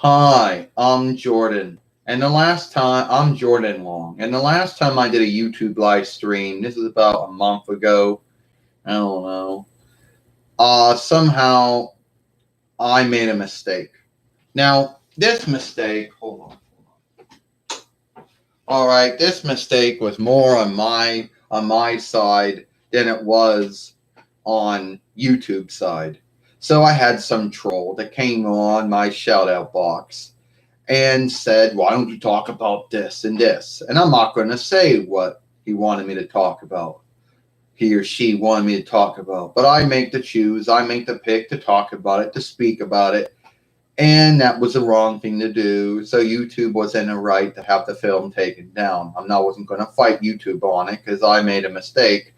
Hi, I'm Jordan. And the last time, I'm Jordan Long. And the last time I did a YouTube live stream, this was about a month ago. I don't know. Somehow I made a mistake. Now, this mistake, hold on. All right, this mistake was more on my side than it was on YouTube side. So I had some troll that came on my shout out box and said, "Why don't you talk about this and this?" And I'm not going to say what he wanted me to talk about, he or she wanted me to talk about, but I make the choose, I make the pick to talk about it, to speak about it. And that was the wrong thing to do. So YouTube was in the right to have the film taken down. Wasn't going to fight YouTube on it because I made a mistake.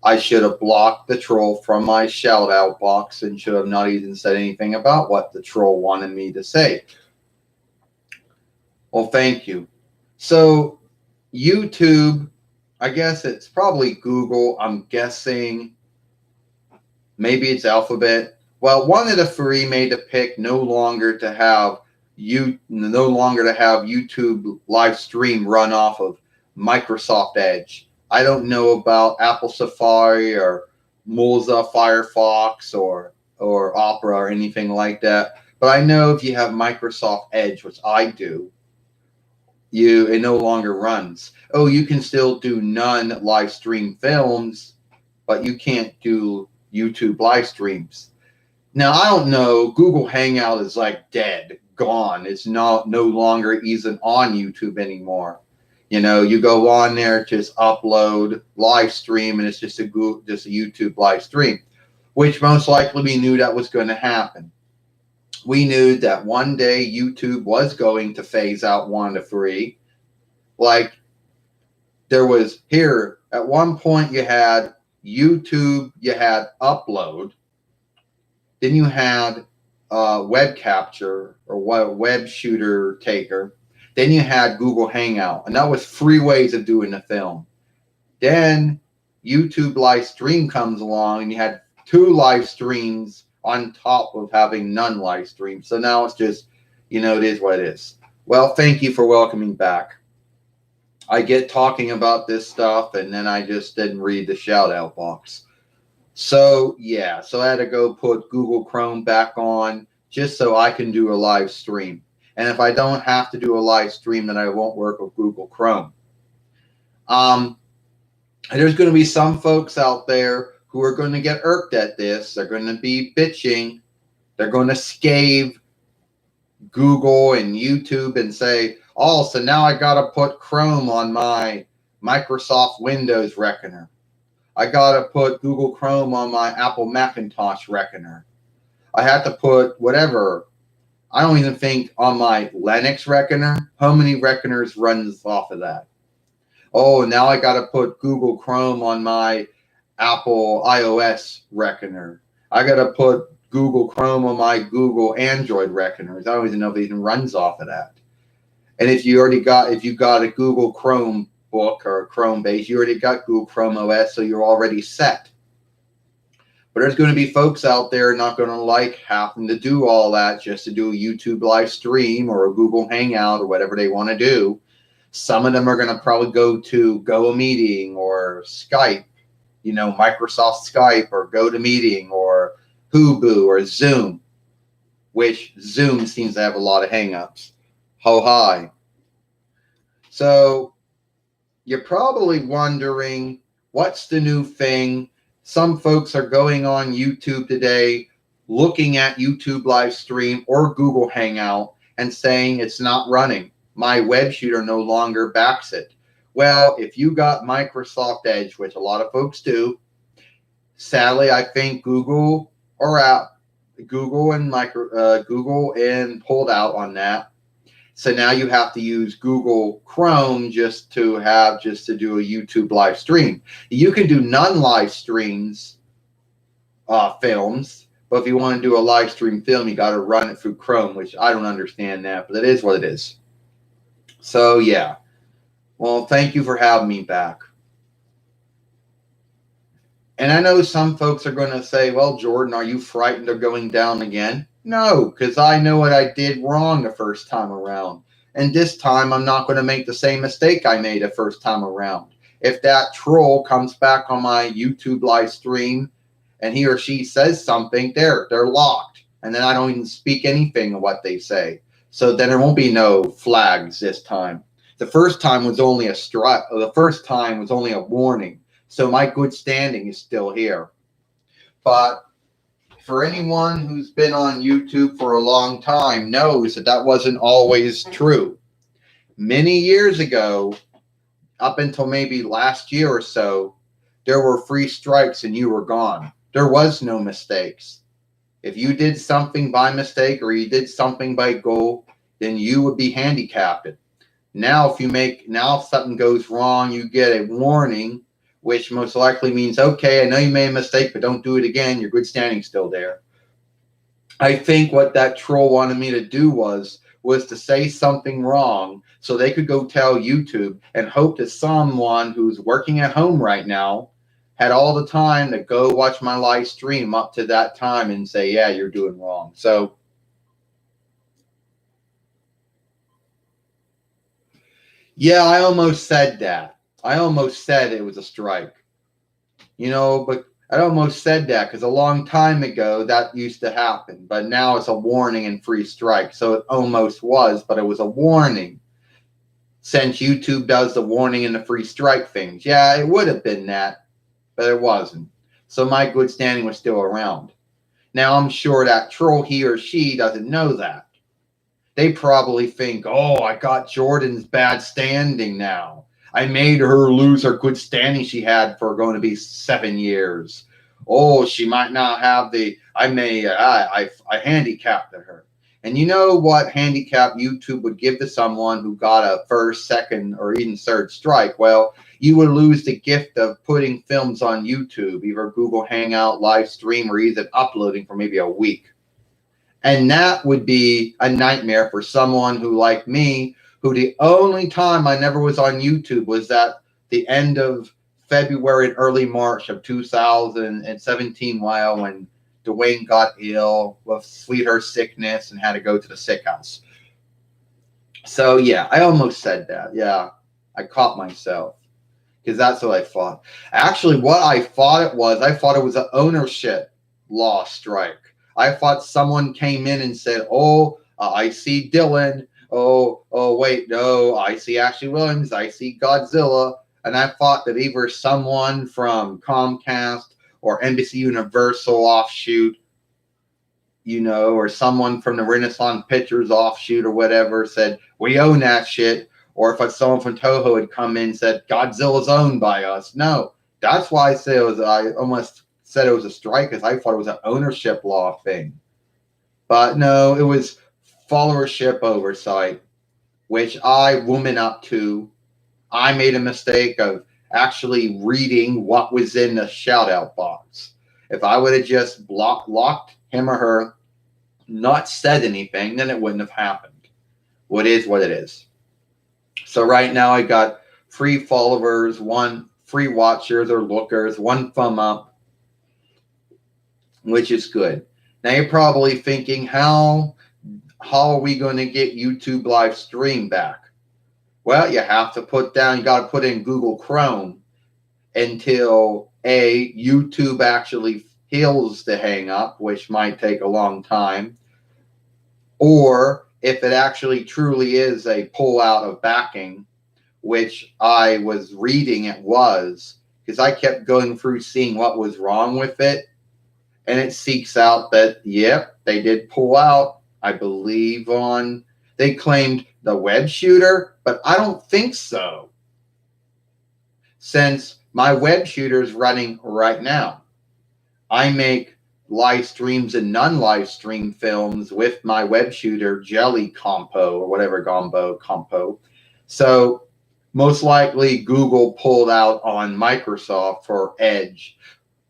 I should have blocked the troll from my shout out box and should have not even said anything about what the troll wanted me to say. Well, thank you. So, YouTube, I guess it's probably Google. I'm guessing maybe it's Alphabet. Well, one of the three made the pick no longer to have YouTube live stream run off of Microsoft Edge. I don't know about Apple Safari or Mozilla Firefox or Opera or anything like that. But I know if you have Microsoft Edge, which I do, it no longer runs. Oh, you can still do none live stream films, but you can't do YouTube live streams. Now I don't know. Google Hangout is like dead, gone. It's not no longer even on YouTube anymore. You go on there, just upload, live stream, and it's just a YouTube live stream, which most likely we knew that was going to happen. We knew that one day YouTube was going to phase out one of the three. Like there was here at one point you had YouTube, you had Upload, then you had Web Capture or Web Shooter Taker, then you had Google Hangout, and that was three ways of doing the film. Then YouTube live stream comes along, and you had two live streams on top of having none live streams. So now it's just, it is what it is. Well, thank you for welcoming back. I get talking about this stuff, and then I just didn't read the shout out box. So, yeah, so I had to go put Google Chrome back on just so I can do a live stream. And if I don't have to do a live stream, then I won't work with Google Chrome. There's going to be some folks out there who are going to get irked at this. They're going to be bitching. They're going to scave Google and YouTube and say, "Oh, so now I got to put Chrome on my Microsoft Windows Reckoner. I got to put Google Chrome on my Apple Macintosh Reckoner. I had to put whatever. I don't even think on my Linux Reckoner. How many Reckoners runs off of that? Oh, now I got to put Google Chrome on my Apple iOS Reckoner. I got to put Google Chrome on my Google Android Reckoners. I don't even know if it even runs off of that. And if you got a Google Chrome book or a Chrome base, you already got Google Chrome OS, so you're already set. But there's going to be folks out there not going to like having to do all that just to do a YouTube live stream or a Google Hangout or whatever they want to do. Some of them are going to probably go to GoToMeeting or Skype, Microsoft Skype or GoToMeeting or Hubu or Zoom, which Zoom seems to have a lot of hangups. Ho hi. So you're probably wondering, what's the new thing? Some folks are going on YouTube today, looking at YouTube live stream or Google Hangout and saying it's not running. My web shooter no longer backs it. Well, if you got Microsoft Edge, which a lot of folks do, sadly, I think Google and Google and pulled out on that. So now you have to use Google Chrome just to do a YouTube live stream. You can do none live streams, films, but if you want to do a live stream film, you got to run it through Chrome, which I don't understand that, but it is what it is. So yeah, well, thank you for having me back. And I know some folks are going to say, "Well, Jordan, are you frightened of going down again?" No, because I know what I did wrong the first time around. And this time I'm not going to make the same mistake I made the first time around. If that troll comes back on my YouTube live stream and he or she says something, they're locked. And then I don't even speak anything of what they say. So then there won't be no flags this time. The first time was only a strut. The first time was only a warning. So my good standing is still here. But for anyone who's been on YouTube for a long time knows that that wasn't always true. Many years ago, up until maybe last year or so, there were free strikes and you were gone. There was no mistakes. If you did something by mistake or you did something by goal, then you would be handicapped. Now, if something goes wrong, you get a warning, which most likely means, okay, I know you made a mistake, but don't do it again. Your good standing's still there. I think what that troll wanted me to do was to say something wrong so they could go tell YouTube and hope that someone who's working at home right now had all the time to go watch my live stream up to that time and say, yeah, you're doing wrong. So yeah, I almost said that. I almost said it was a strike. But I almost said that because a long time ago that used to happen, but now it's a warning and free strike. So it almost was, but it was a warning. Since YouTube does the warning and the free strike things, yeah, it would have been that, but it wasn't. So my good standing was still around. Now I'm sure that troll, he or she, doesn't know that. They probably think, oh, I got Jordan's bad standing now. I made her lose her good standing she had for going to be 7 years. Oh, she might not have I handicapped her. And you know what handicap YouTube would give to someone who got a first, second, or even third strike? Well, you would lose the gift of putting films on YouTube, either Google Hangout, live stream, or even uploading for maybe a week. And that would be a nightmare for someone who, like me, who the only time I never was on YouTube was at the end of February and early March of 2017, while when Dwayne got ill with sweetheart sickness and had to go to the sick house. So, yeah, I almost said that. Yeah, I caught myself because that's what I thought. Actually, what I thought it was an ownership law strike. I thought someone came in and said, "Oh, I see Dylan. Oh, wait, no, I see Ashley Williams. I see Godzilla." And I thought that either someone from Comcast or NBC Universal offshoot, or someone from the Renaissance Pictures offshoot or whatever said, "We own that shit." Or if someone from Toho had come in and said, "Godzilla's owned by us." No, that's why I almost said it was a strike, because I thought it was an ownership law thing. But no, it was followership oversight, which I woman up to. I made a mistake of actually reading what was in the shout out box. If I would have just locked him or her, not said anything, then it wouldn't have happened. What is what it is. So right now I got 3 followers, 1 free watchers or lookers, 1 thumb up, which is good. Now you're probably thinking, how are we going to get YouTube live stream back? Well, you got to put in Google Chrome until YouTube actually heals the hang up, which might take a long time, or if it actually truly is a pull out of backing, which I was reading it was, because I kept going through seeing what was wrong with it, and it seeks out that, yep, they did pull out, I believe they claimed the web shooter, but I don't think so, since my web shooter is running right now. I make live streams and non-live stream films with my web shooter, Jelly Compo, or whatever Compo. So most likely Google pulled out on Microsoft for Edge.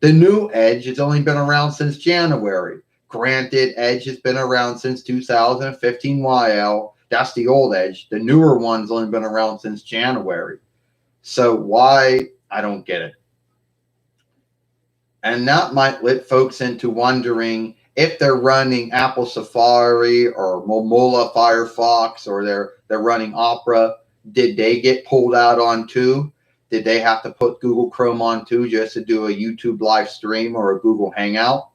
The new Edge has only been around since January. Granted, Edge has been around since 2015 YL. That's the old Edge. The newer one's only been around since January. So why? I don't get it. And that might let folks into wondering if they're running Apple Safari or Mozilla Firefox, or they're running Opera, did they get pulled out on too? Did they have to put Google Chrome on too just to do a YouTube live stream or a Google Hangout?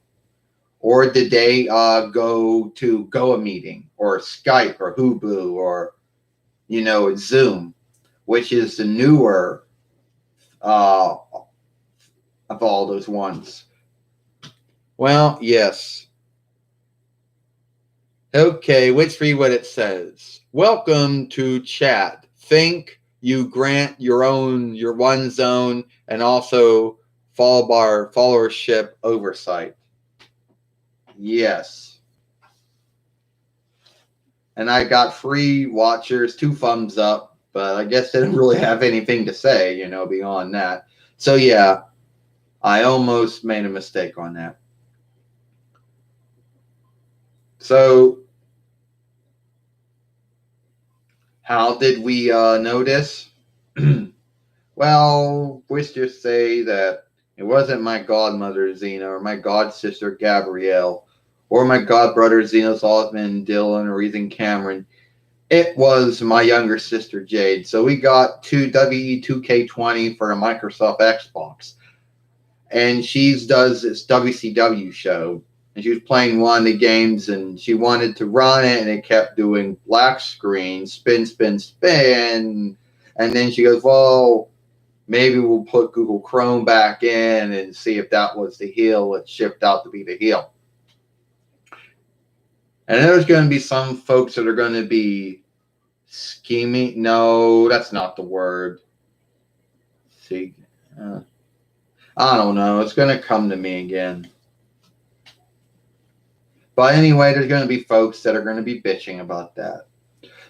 Or did they go to GoToMeeting or Skype or Hubu or, Zoom, which is the newer of all those ones? Well, yes. Okay, let's read what it says. Welcome to chat. Think you grant your one zone, and also followership oversight. Yes. And I got free watchers, 2 thumbs up, but I guess they didn't really have anything to say, beyond that. So yeah, I almost made a mistake on that. So how did we notice? Well, let's just say that it wasn't my godmother Zena or my god sister Gabrielle or my god brother Zeno Osman, Dylan, or even Cameron. It was my younger sister Jade. So we got to WE2K20 for a Microsoft Xbox, and she does this WCW show. And she was playing one of the games, and she wanted to run it, and it kept doing black screen, spin, spin, spin. And then she goes, well, maybe we'll put Google Chrome back in and see if that was the heel. It shipped out to be the heel. And there's going to be some folks that are going to be scheming. No, that's not the word. See, I don't know. It's going to come to me again. But anyway, there's going to be folks that are going to be bitching about that,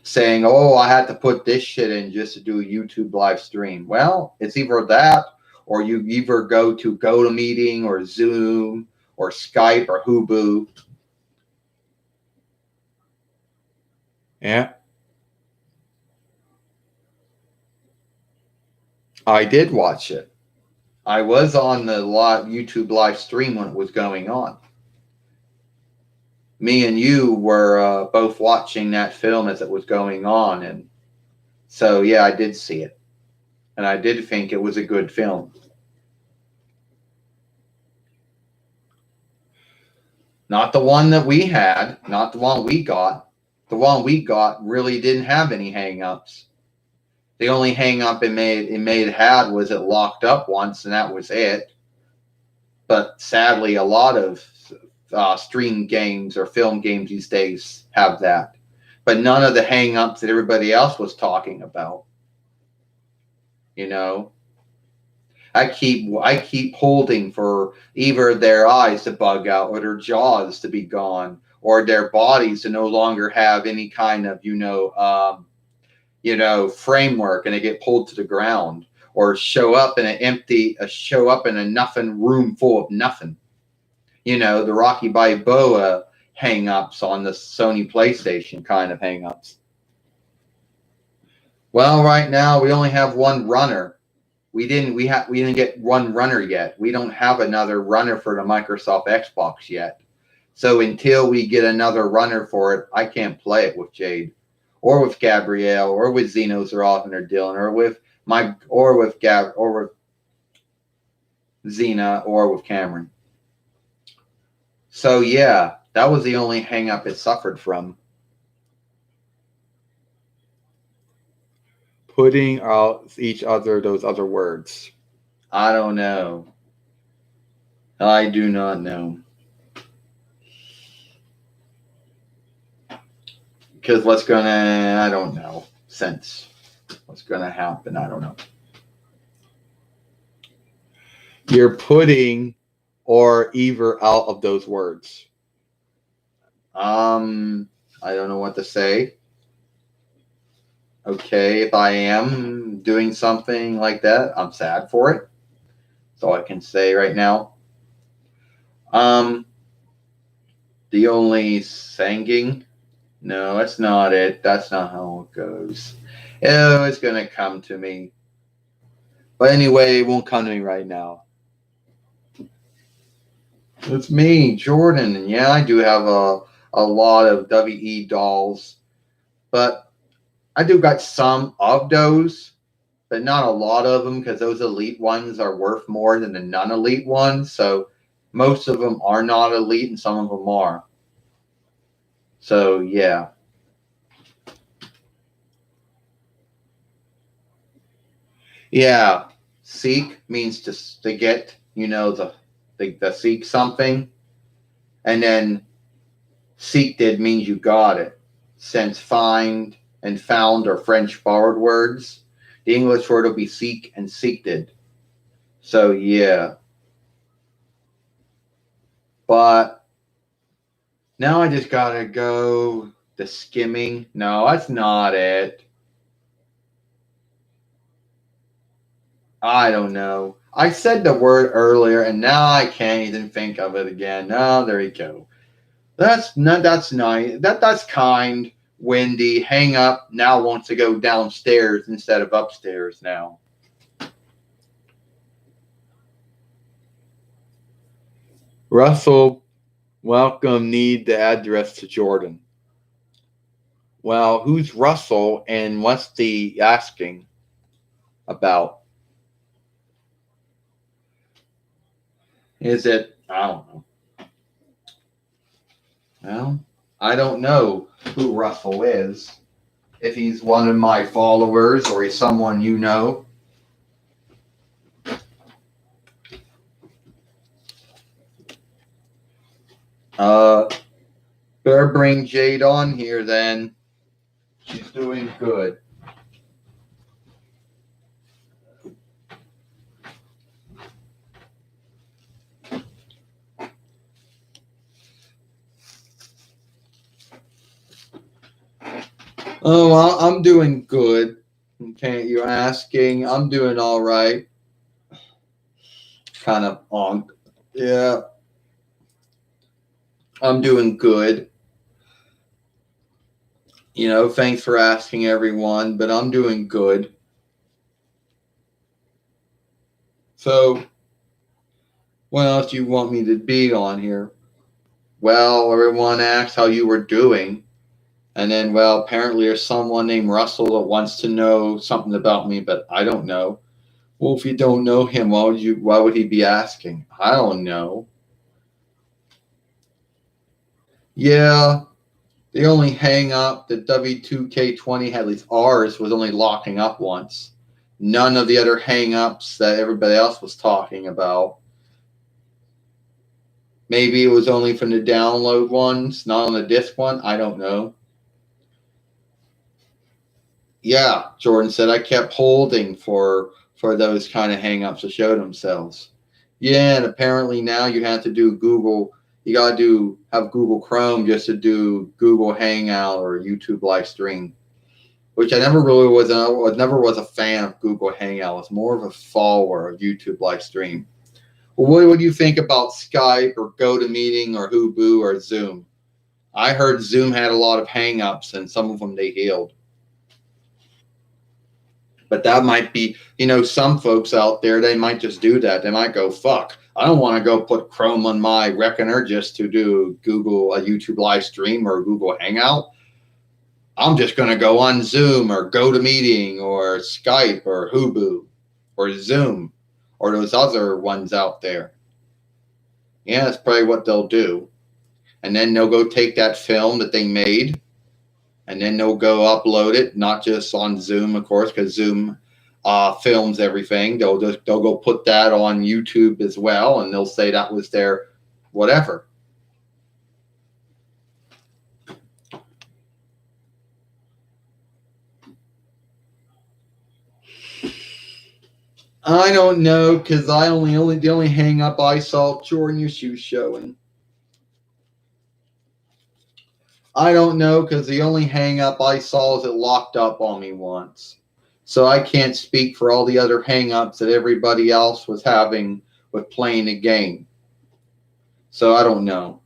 saying, oh, I had to put this shit in just to do a YouTube live stream. Well, it's either that, or you either go to GoToMeeting or Zoom or Skype or Hubu. Yeah. I did watch it. I was on the YouTube live stream when it was going on. Me and you were both watching that film as it was going on. And so, yeah, I did see it. And I did think it was a good film. Not the one that we had, not the one we got. The one we got really didn't have any hang-ups. The only hang-up it had was it locked up once, and that was it. But sadly, a lot of stream games or film games these days have that. But none of the hang-ups that everybody else was talking about. I keep holding for either their eyes to bug out or their jaws to be gone or their bodies to no longer have any kind of framework, and they get pulled to the ground, or show up in a nothing room full of nothing. The Rocky Balboa hang-ups on the Sony PlayStation kind of hang-ups. Well, right now we only have one runner. We didn't get one runner yet. We don't have another runner for the Microsoft Xbox yet. So until we get another runner for it, I can't play it with Jade, or with Gabrielle, or with Xenos, or Alvin, or Dylan, or with Xena, or with Cameron. So yeah, that was the only hang-up it suffered from. Putting out each other those other words. I don't know. I do not know. Because I don't know. Since what's gonna happen, I don't know. You're putting or either out of those words. I don't know what to say. Okay, if I am doing something like that, I'm sad for it. That's all I can say right now. The only singing? No, that's not it. That's not how it goes. Oh, it's going to come to me. But anyway, it won't come to me right now. It's me, Jordan. And yeah, I do have a lot of WE dolls, but I do got some of those, but not a lot of them because those elite ones are worth more than the non-elite ones. So most of them are not elite and some of them are. So yeah. Yeah. Seek means to get, the seek something. And then seeked means you got it. Since find and found are French borrowed words, the English word will be seek and seeked. So yeah. But now I just gotta go the skimming. No, that's not it. I don't know. I said the word earlier and now I can't even think of it again. Oh, there you go. That's nice. That's kind. Wendy, hang up now wants to go downstairs instead of upstairs now. Russell, welcome. Need the address to Jordan. Well, who's Russell and what's the asking about? Is it? I don't know. Well, I don't know who Russell is. If he's one of my followers or he's someone you know. Uh, better bring Jade on here then. She's doing good. Oh, I'm doing good. Okay, you're asking. I'm doing all right. Kind of on. Yeah, I'm doing good. Thanks for asking, everyone, but I'm doing good. So, what else do you want me to be on here? Well, everyone asked how you were doing. And then, well, apparently there's someone named Russell that wants to know something about me, but I don't know. Well, if you don't know him, why would he be asking? I don't know. Yeah, the only hang up that W2K20 had, at least ours, was only locking up once. None of the other hang ups that everybody else was talking about. Maybe it was only from the download ones, not on the disk one. I don't know. Yeah, Jordan said I kept holding for those kind of hangups to show themselves. Yeah, and apparently now you have to do Google. You got to have Google Chrome just to do Google Hangout or YouTube live stream, which I never really was. I never was a fan of Google Hangout. I was more of a follower of YouTube live stream. Well, what would you think about Skype or GoToMeeting or Hubu or Zoom? I heard Zoom had a lot of hangups and some of them they healed. But that might be, some folks out there, they might just do that. They might go, fuck, I don't want to go put Chrome on my Reckoner just to do a YouTube live stream or Google Hangout. I'm just going to go on Zoom or GoToMeeting or Skype or Hubu or Zoom or those other ones out there. Yeah, that's probably what they'll do. And then they'll go take that film that they made and then they'll go upload it, not just on Zoom, of course, because Zoom films everything. They'll go put that on YouTube as well, and they'll say that was their whatever. I don't know because the only hang up I saw Jordan your shoes showing. I don't know because the only hang up I saw is it locked up on me once. So I can't speak for all the other hang ups that everybody else was having with playing the game. So I don't know.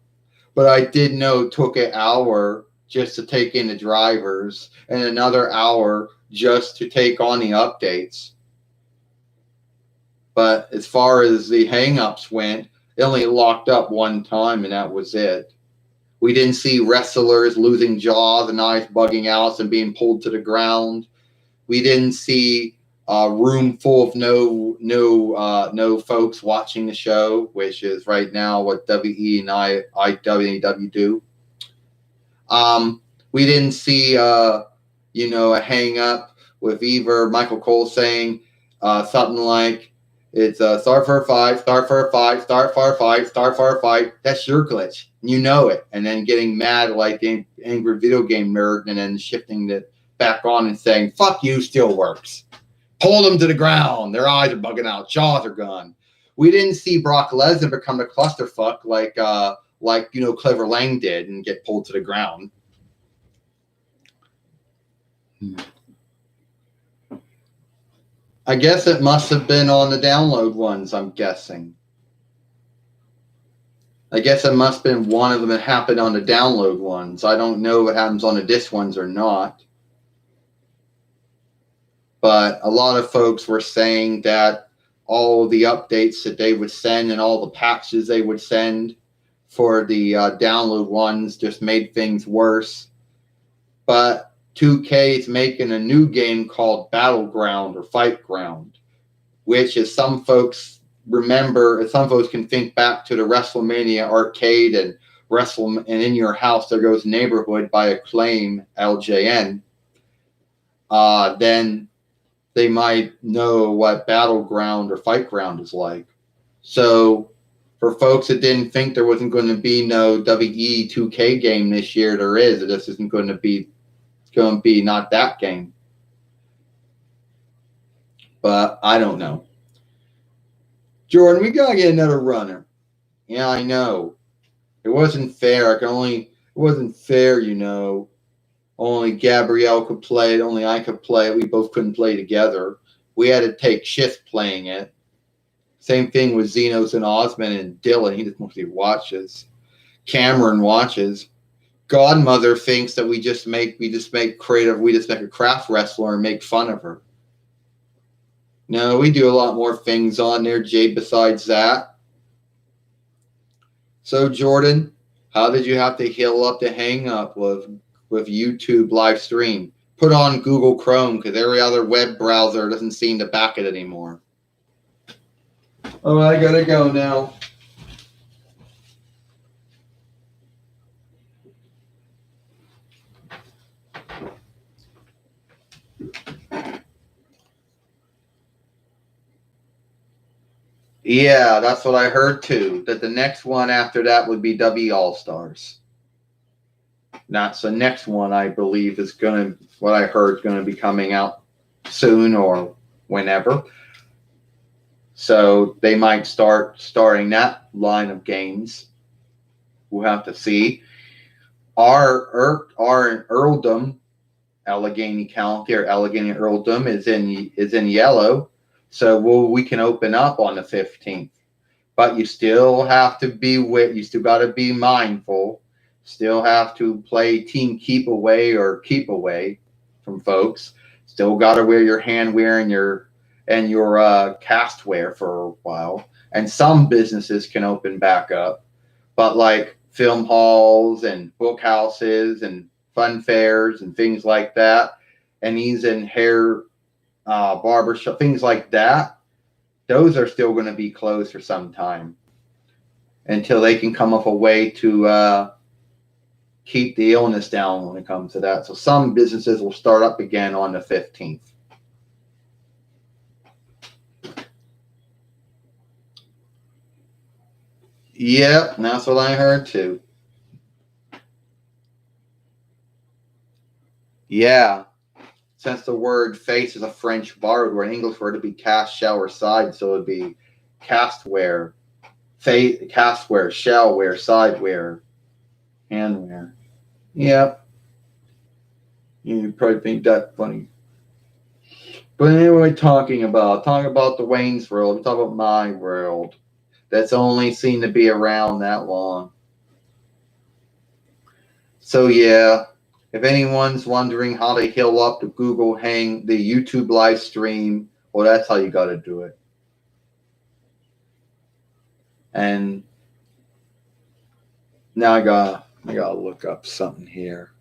But I did know it took an hour just to take in the drivers and another hour just to take on the updates. But as far as the hangups went, It only locked up one time, and that was it. We didn't see wrestlers losing jaws and eyes bugging out and being pulled to the ground. We didn't see a room full of no folks watching the show, which is right now what WE and IWW do. We didn't see a hang up with either Michael Cole saying something like, it's start for a fight, start for a fight, start for a fight, start for a fight. That's your glitch. You know it. And then getting mad like the angry video game nerd and then shifting it back on and saying, fuck you, still works. Pull them to the ground. Their eyes are bugging out. Jaws are gone. We didn't see Brock Lesnar become a clusterfuck like Clever Lang did and get pulled to the ground. I guess it must have been on the download ones, I'm guessing. I guess it must have been one of them that happened on the download ones. I don't know what happens on the disc ones or not. But a lot of folks were saying that all the updates that they would send and all the patches they would send for the download ones just made things worse. But 2K is making a new game called Battleground or Fight Ground, which is some folks remember, some folks can think back to the WrestleMania arcade and and In Your House There Goes Neighborhood by Acclaim, LJN. Then they might know what Battleground or Fight Ground is like. So for folks that didn't think there wasn't going to be no WE 2K game this year, there is. It just isn't going to be. It's going to be not that game. But I don't know. Jordan, we got to get another runner. Yeah, I know. It wasn't fair. It wasn't fair, Only Gabrielle could play it. Only I could play it. We both couldn't play together. We had to take shifts playing it. Same thing with Xenos and Osmond and Dylan. He just mostly watches. Cameron watches. Godmother thinks that we just make a craft wrestler and make fun of her. No, we do a lot more things on there, Jade, besides that. So, Jordan, how did you have to heal up the hang up with YouTube live stream? Put on Google Chrome because every other web browser doesn't seem to back it anymore. Oh, I gotta go now. Yeah, that's what I heard too. That the next one after that would be W All Stars. That's the next one I believe is what I heard is gonna be coming out soon or whenever. So they might starting that line of games. We'll have to see. Our earldom, Allegheny County or Allegheny Earldom is in yellow. So we can open up on the 15th. But you still have to you still got to be mindful. Still have to play team keep away from folks. Still got to wear your handwear and your castware for a while. And some businesses can open back up. But like film halls and book houses and fun fairs and things like that, and even hair barbershop, things like that, those are still going to be closed for some time until they can come up a way to keep the illness down when it comes to that. So some businesses will start up again on the 15th. Yep, that's what I heard too. Yeah. Since the word face is a French borrowed word, English word, it'd be cast, shell, or side. So it'd be castware, castware, shellware, sideware, handware. Yep. You probably think that's funny. But anyway, talking about the Wayne's World, I'm talking about my world. That's only seemed to be around that long. So yeah. If anyone's wondering how to heal up the the YouTube live stream, well, that's how you got to do it. And Now I gotta look up something here.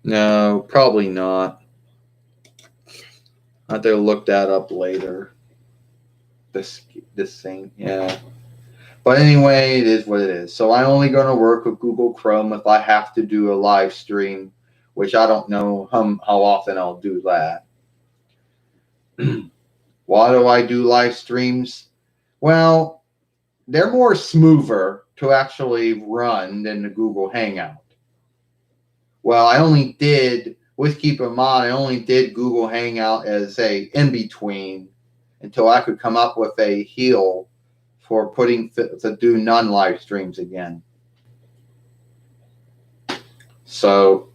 No, probably not. I have to look that up later. This thing, yeah. But anyway, it is what it is. So I'm only going to work with Google Chrome if I have to do a live stream, which I don't know how often I'll do that. Why do I do live streams? Well, they're more smoother to actually run than the Google Hangout. Well, keep in mind, I only did Google Hangout as a in between until I could come up with a heel for to do non live streams again. So,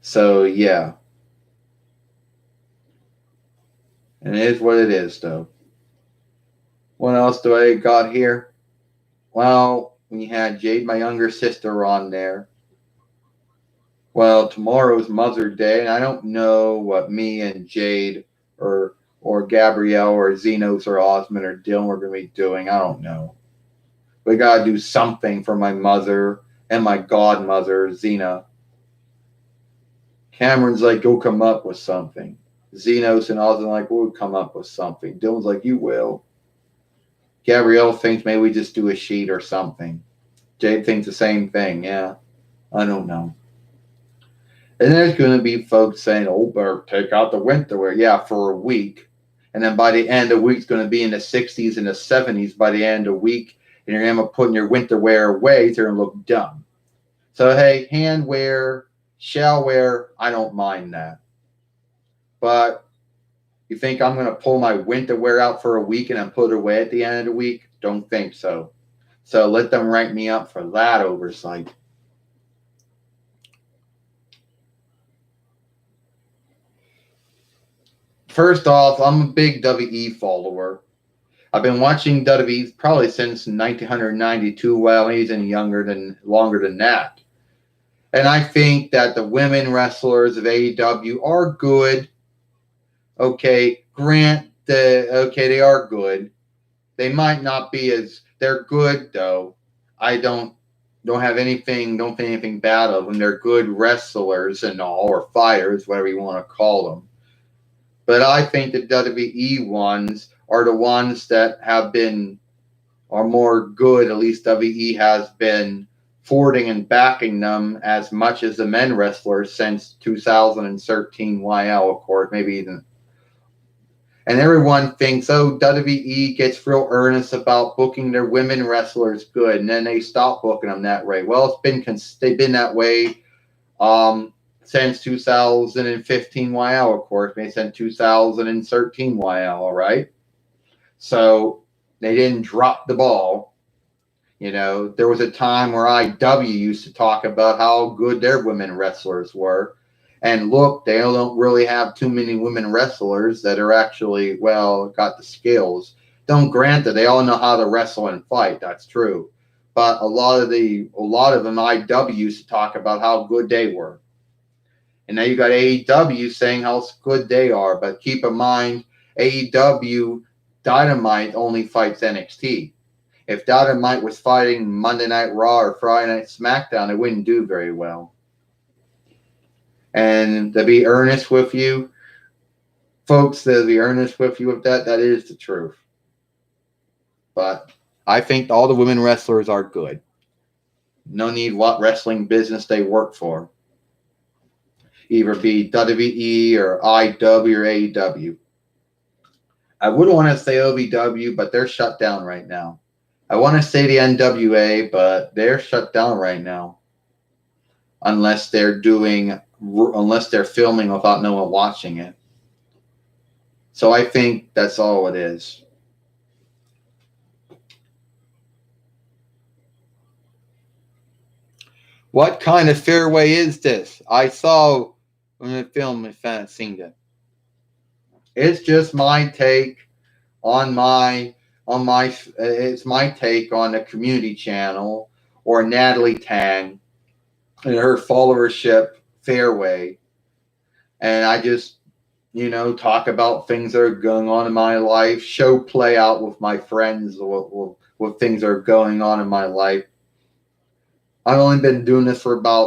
so yeah, and it is what it is, though. What else do I got here? Well, we had Jade, my younger sister, on there. Well, tomorrow's Mother's Day, and I don't know what me and Jade or Gabrielle or Xenos or Osmond or Dylan are going to be doing. I don't know. We got to do something for my mother and my godmother, Xena. Cameron's like, go come up with something. Xenos and Osmond like, we'll come up with something. Dylan's like, you will. Gabrielle thinks maybe we just do a sheet or something. Jade thinks the same thing. Yeah, I don't know. And there's going to be folks saying, oh, better take out the winter wear. Yeah, for a week. And then by the end of the week, it's going to be in the 60s and the 70s by the end of the week. And you're going to put your winter wear away. It's going to look dumb. So, hey, hand wear, shall wear, I don't mind that. But you think I'm going to pull my winter wear out for a week and then put it away at the end of the week? Don't think so. So let them rank me up for that oversight. First off, I'm a big WE follower. I've been watching WWE probably since 1992. Well, he's longer than that. And I think that the women wrestlers of AEW are good. Okay, they are good. They might not be they're good though. I don't think anything bad of them. They're good wrestlers and all, or fighters, whatever you want to call them. But I think the WWE ones are the ones that are more good. At least WWE has been forwarding and backing them as much as the men wrestlers since 2013 YL, of course, maybe even. And everyone thinks, oh, WWE gets real earnest about booking their women wrestlers good, and then they stop booking them that way. Well, they've been that way since 2015 YL, of course, maybe since 2013 YL, all right? So they didn't drop the ball. You know, there was a time where IW used to talk about how good their women wrestlers were. And look, they don't really have too many women wrestlers that are actually, well, got the skills. Don't grant that they all know how to wrestle and fight. That's true. But a lot of them IW used to talk about how good they were. And now you got AEW saying how good they are. But keep in mind, AEW Dynamite only fights NXT. If Dynamite was fighting Monday Night Raw or Friday Night SmackDown, it wouldn't do very well. And to be earnest with you, folks, that is the truth. But I think all the women wrestlers are good. No need what wrestling business they work for. Either be WWE or IW or AEW. I would want to say OVW, but they're shut down right now. I want to say the NWA, but they're shut down right now. Unless they're filming without no one watching it. So I think that's all it is. What kind of fairway is this? I saw in the film if I hadn't seen it. It's just my take it's my take on the community channel or Natalie Tang and her followership fairway. And I just talk about things that are going on in my life, show play out with my friends what things are going on in my life. I've only been doing this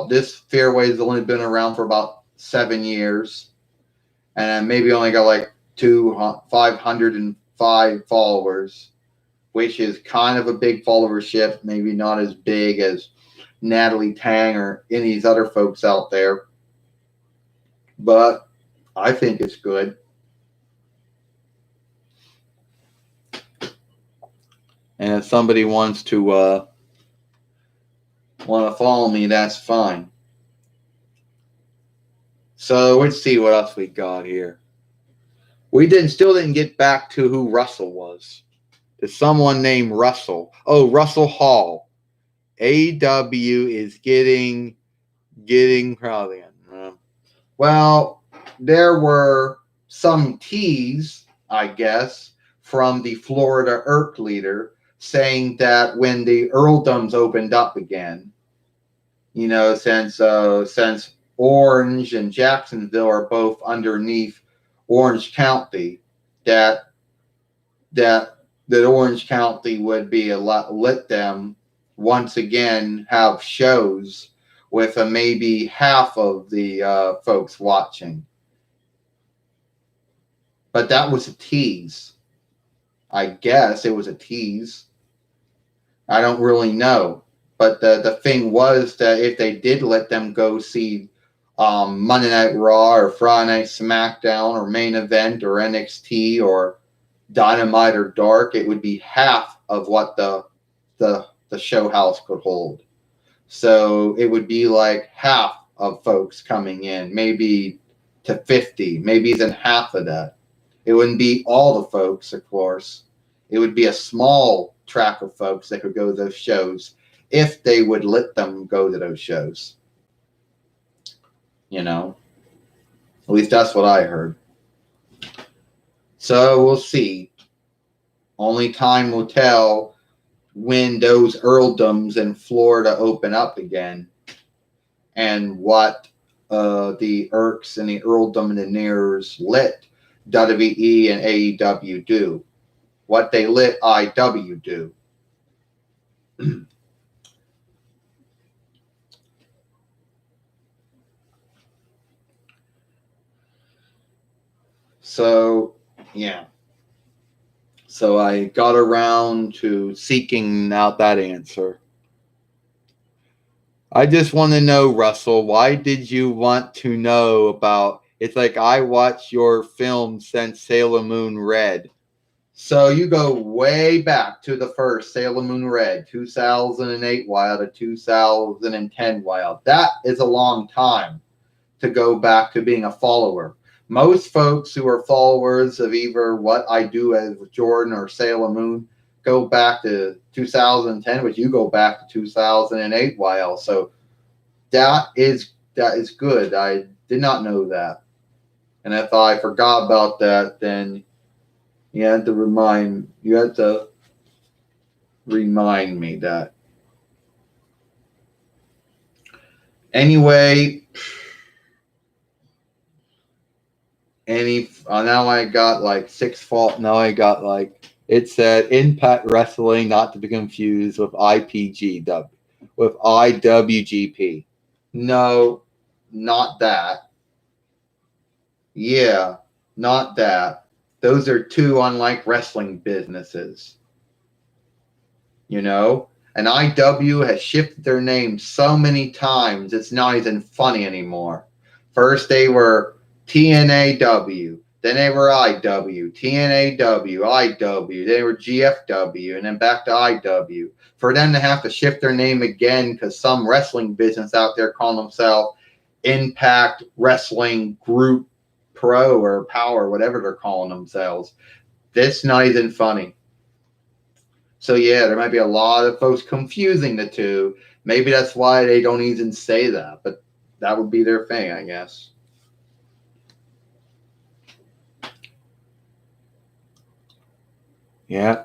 this fairway's only been around for about 7 years, and I maybe only got like 505 followers, which is kind of a big followership, maybe not as big as Natalie Tang or any of these other folks out there, but I think it's good. And if somebody wants to follow me, that's fine. So let's see what else we got here. We still didn't get back to who Russell was. There's someone named Russell. Oh, Russell Hall. AEW is getting proud again. Well, there were some teas, I guess, from the Florida Irk leader saying that when the earldoms opened up again, since Orange and Jacksonville are both underneath Orange County, that Orange County would be let them once again have shows with maybe half of the folks watching. But that was a tease. I guess it was a tease. I don't really know. But the thing was that if they did let them go see Monday Night Raw or Friday Night SmackDown or Main Event or NXT or Dynamite or Dark, it would be half of what the show house could hold. So it would be like half of folks coming in, maybe to 50, maybe even half of that. It wouldn't be all the folks, of course. It would be a small track of folks that could go to those shows if they would let them go to those shows. At least that's what I heard. So we'll see. Only time will tell when those earldoms in Florida open up again and what the Irks and the earldominaires let WWE and AEW do. What they let IW do. So, yeah. So I got around to seeking out that answer. I just want to know, Russell, why did you want to know about? It's like I watched your film since Sailor Moon Red. So you go way back to the first Sailor Moon Red, 2008 Wild to 2010 Wild. That is a long time to go back to being a follower. Most folks who are followers of either what I do as Jordan or Sailor Moon go back to 2010, but you go back to 2008 Wild. So that is good. I did not know that. And if I forgot about that, then you had to remind me that. Anyway, now I got like now I got like, it said Impact Wrestling, not to be confused with IWGP. No, not that. Yeah, not that. Those are two unlike wrestling businesses. And IW has shifted their name so many times, it's not even funny anymore. First, they were TNAW. Then they were IW, TNAW, IW. They were GFW, and then back to IW. For them to have to shift their name again because some wrestling business out there calling themselves Impact Wrestling Group Pro or Power, whatever they're calling themselves, that's not even funny. So yeah, there might be a lot of folks confusing the two. Maybe that's why they don't even say that, but that would be their thing, I guess. Yeah.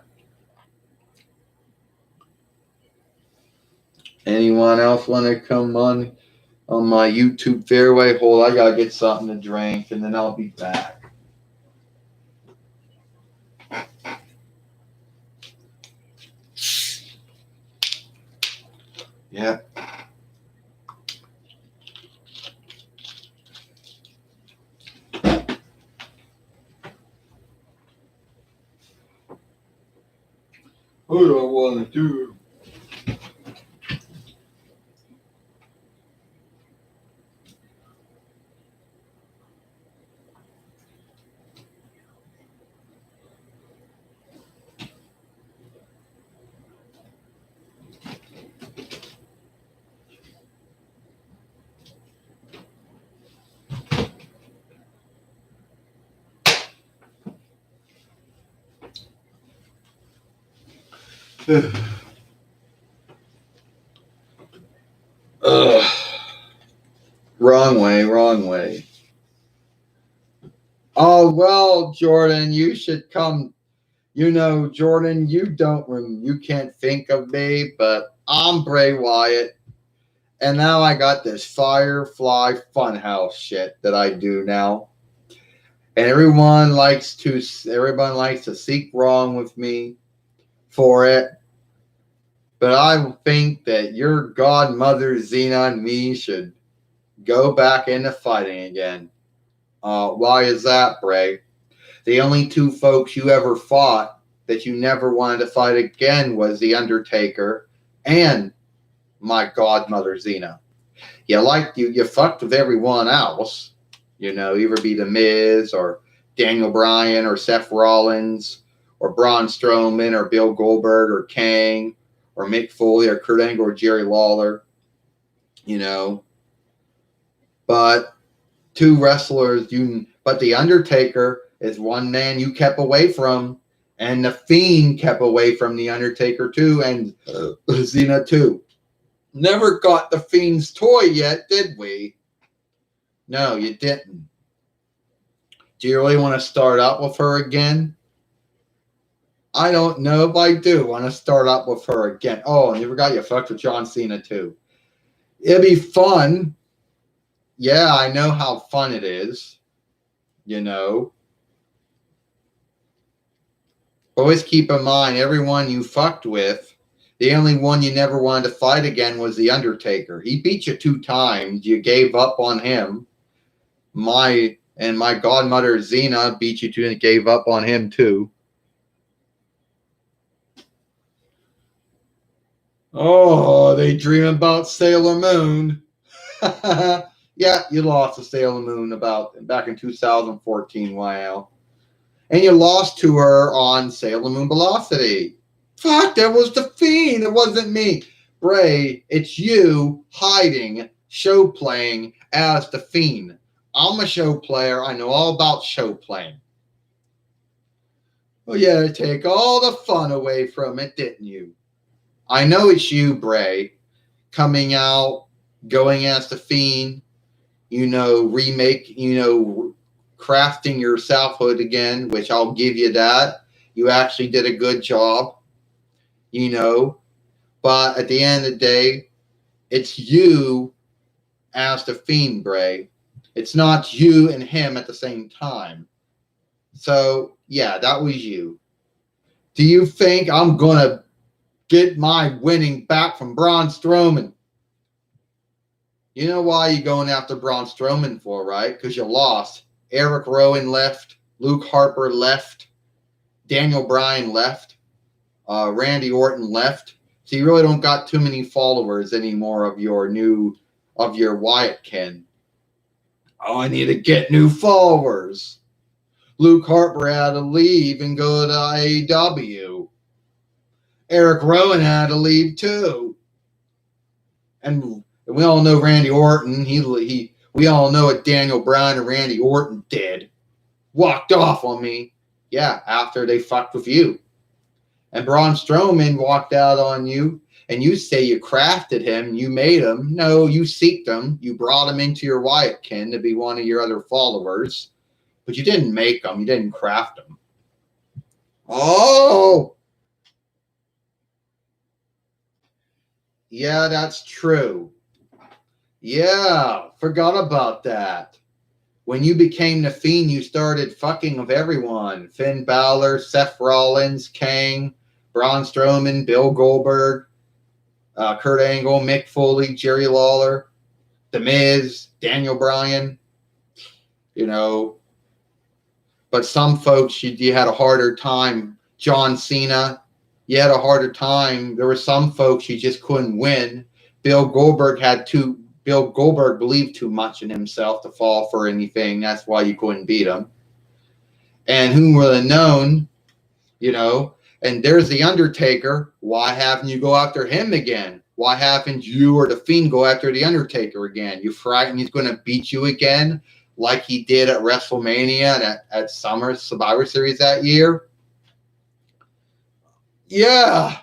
Anyone else want to come on my YouTube fairway? Hold, I gotta get something to drink, and then I'll be back. Yeah. What do I want to do? Ugh. Wrong way, wrong way. Oh, well, Jordan, you should come. You know, Jordan, you can't think of me, but I'm Bray Wyatt. And now I got this Firefly Funhouse shit that I do now. And everyone likes to seek wrong with me for it. But I think that your godmother Xena and me should go back into fighting again. Why is that, Bray? The only two folks you ever fought that you never wanted to fight again was The Undertaker and my godmother Xena. You fucked with everyone else. You know, either be The Miz or Daniel Bryan or Seth Rollins or Braun Strowman or Bill Goldberg or Kane or Mick Foley or Kurt Angle or Jerry Lawler. You know, but two wrestlers but The Undertaker is one man you kept away from, and The Fiend kept away from The Undertaker too, and Xena too. Never got The Fiend's toy yet, did we? No, you didn't. Do you really want to start out with her again? I don't know if I do want to start out with her again. Oh, and you forgot you fucked with John Cena too. It'd be fun. Yeah, I know how fun it is. You know. Always keep in mind, everyone you fucked with, the only one you never wanted to fight again was The Undertaker. He beat you 2 times. You gave up on him. My godmother Xena beat you 2 and gave up on him too. Oh, they dream about Sailor Moon. Yeah, you lost to Sailor Moon back in 2014. Wow. And you lost to her on Sailor Moon Velocity. Fuck, that was the Fiend. It wasn't me. Bray, it's you hiding, show playing as the Fiend. I'm a show player. I know all about show playing. Well, yeah, take all the fun away from it, didn't you? I know it's you, Bray, coming out, going as the Fiend, crafting your selfhood again, which I'll give you that. You actually did a good job, but at the end of the day, it's you as the Fiend, Bray. It's not you and him at the same time. So, yeah, that was you. Do you think I'm going to get my winning back from Braun Strowman? You know why you're going after Braun Strowman for, right? Because you lost. Eric Rowan left. Luke Harper left. Daniel Bryan left. Randy Orton left. So you really don't got too many followers anymore of your Wyatt kin. Oh, I need to get new followers. Luke Harper had to leave and go to AEW. Eric Rowan had to leave too. And we all know Randy Orton. We all know what Daniel Bryan and Randy Orton did. Walked off on me. Yeah, after they fucked with you. And Braun Strowman walked out on you, and you say you crafted him, you made him. No, you seeked him. You brought him into your Wyatt kin to be one of your other followers. But you didn't make him. You didn't craft him. Oh! Yeah, that's true. Yeah, forgot about that. When you became the Fiend, you started fucking with everyone. Finn Balor, Seth Rollins, Kane, Braun Strowman, Bill Goldberg. Kurt Angle, Mick Foley, Jerry Lawler, The Miz, Daniel Bryan, you know. But some folks, you had a harder time. John Cena, you had a harder time. There were some folks you just couldn't win. Bill Goldberg believed too much in himself to fall for anything. That's why you couldn't beat him. And who would have known, you know? And there's The Undertaker. Why haven't you go after him again? Why haven't you or The Fiend go after The Undertaker again? You frightened he's going to beat you again like he did at WrestleMania and at Summer Survivor Series that year? Yeah.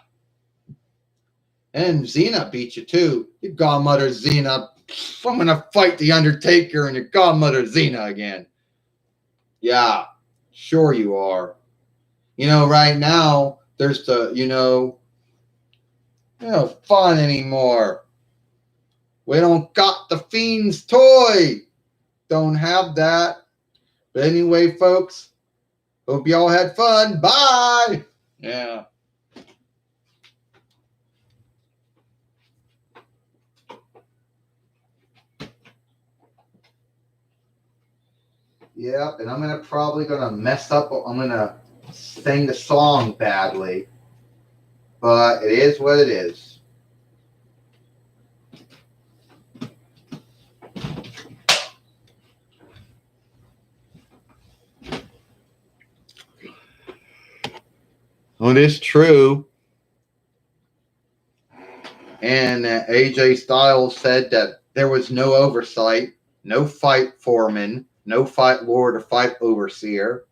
And Xena beat you too. Your godmother Xena. I'm going to fight The Undertaker and your godmother Xena again. Yeah, sure you are. You know, right now, there's fun anymore. We don't got the Fiend's toy. Don't have that. But anyway, folks, hope y'all had fun. Bye. Yeah. Yep, and I'm probably gonna mess up. I'm gonna sing the song badly, but it is what it is. Well, it is true. And AJ Styles said that there was no oversight, no fight foreman, no fight lord or fight overseer.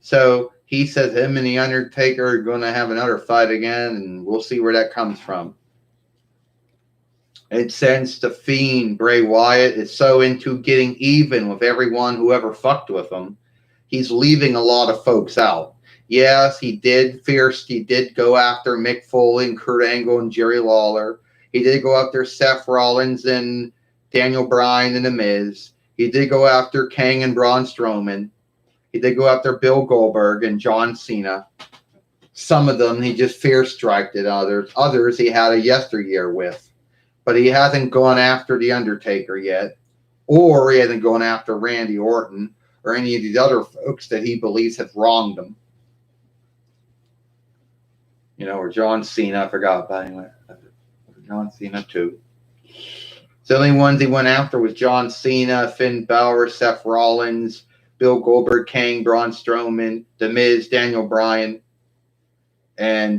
So he says him and The Undertaker are going to have another fight again, and we'll see where that comes from. It sends The Fiend, Bray Wyatt, is so into getting even with everyone who ever fucked with him. He's leaving a lot of folks out. Yes, he did go after Mick Foley and Kurt Angle and Jerry Lawler. He did go after Seth Rollins and Daniel Bryan and The Miz. He did go after Kang and Braun Strowman. He did go after Bill Goldberg and John Cena. Some of them he just fear-striked at others. Others he had a yesteryear with. But he hasn't gone after The Undertaker yet. Or he hasn't gone after Randy Orton or any of these other folks that he believes have wronged him. You know, or John Cena, I forgot about anyway. John Cena too. The only ones he went after was John Cena, Finn Balor, Seth Rollins, Bill Goldberg, Kang, Braun Strowman, The Miz, Daniel Bryan, and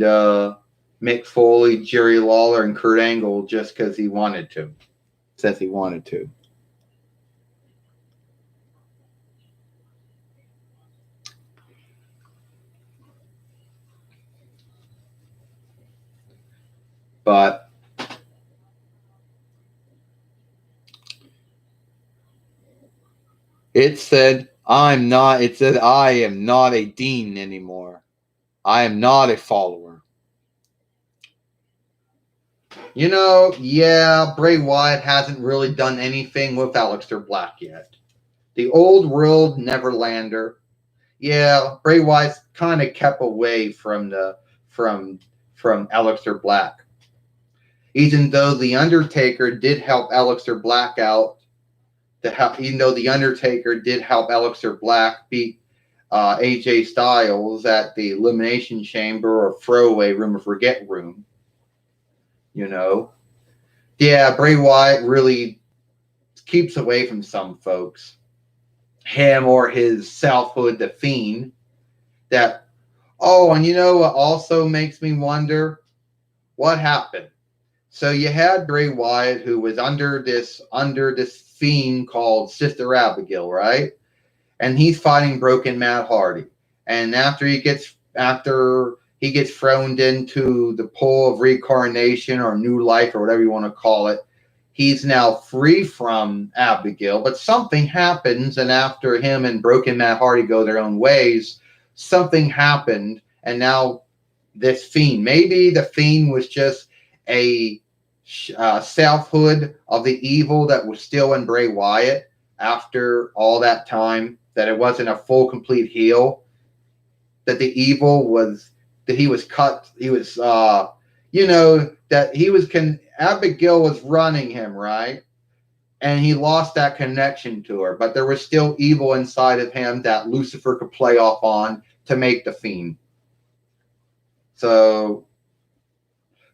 Mick Foley, Jerry Lawler, and Kurt Angle just because he wanted to. Says he wanted to. But it said I am not a dean anymore. I am not a follower. You know, yeah, Bray Wyatt hasn't really done anything with Aleister Black yet. The old world Neverlander. Yeah, Bray Wyatt's kind of kept away from Aleister Black. Even though The Undertaker did help Aleister Black out, even though The Undertaker did help Aleister Black beat AJ Styles at the Elimination Chamber or Throwaway Room or Forget Room, you know. Yeah, Bray Wyatt really keeps away from some folks. Him or his selfhood, The Fiend. And you know what also makes me wonder? What happened? So you had Bray Wyatt, who was under this Fiend called Sister Abigail, right? And he's fighting Broken Matt Hardy. And after he gets thrown into the pool of reincarnation or new life or whatever you want to call it, he's now free from Abigail. But something happens, and after him and Broken Matt Hardy go their own ways, something happened, and now this Fiend. Maybe the Fiend was just a selfhood of the evil that was still in Bray Wyatt after all that time, that it wasn't a full, complete heal, that the evil was, that he was you know, that he was Abigail was running him, right? And he lost that connection to her, but there was still evil inside of him that Lucifer could play off on to make the fiend. So,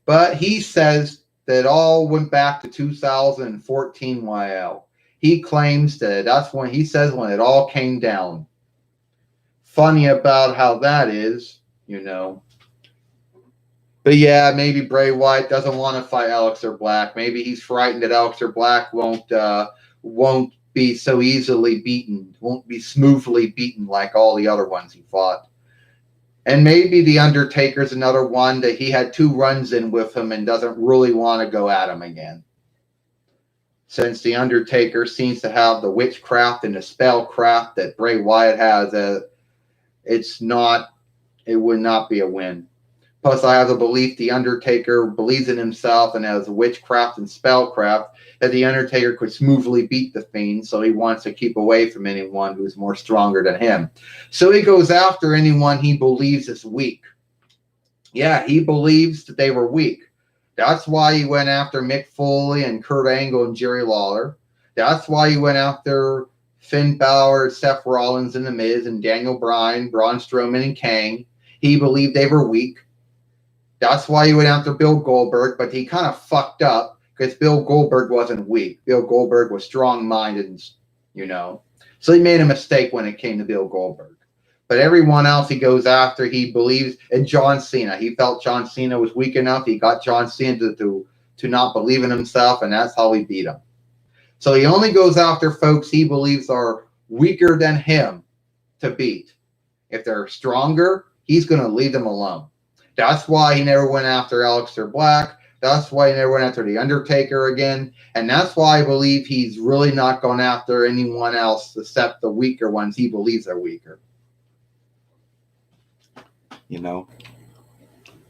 but he says that it all went back to 2014 YL. He claims that that's when he says when it all came down. Funny about how that is, you know. But yeah, maybe Bray Wyatt doesn't want to fight Aleister Black. Maybe he's frightened that Aleister Black won't be so easily beaten, won't be smoothly beaten like all the other ones he fought. And maybe the Undertaker's another one that he had 2 runs in with him and doesn't really want to go at him again. Since the Undertaker seems to have the witchcraft and the spellcraft that Bray Wyatt has, it would not be a win. Plus, I have the belief the Undertaker believes in himself and has witchcraft and spellcraft that the Undertaker could smoothly beat the Fiend, so he wants to keep away from anyone who's more stronger than him. So he goes after anyone he believes is weak. Yeah, he believes that they were weak. That's why he went after Mick Foley and Kurt Angle and Jerry Lawler. That's why he went after Finn Balor, Seth Rollins and The Miz, and Daniel Bryan, Braun Strowman, and Kane. He believed they were weak. That's why he went after Bill Goldberg, but he kind of fucked up because Bill Goldberg wasn't weak. Bill Goldberg was strong-minded, you know. So he made a mistake when it came to Bill Goldberg. But everyone else he goes after, he believes in John Cena. He felt John Cena was weak enough. He got John Cena to not believe in himself, and that's how he beat him. So he only goes after folks he believes are weaker than him to beat. If they're stronger, he's going to leave them alone. That's why he never went after Aleister Black. That's why he never went after The Undertaker again. And that's why I believe he's really not going after anyone else except the weaker ones he believes are weaker. You know?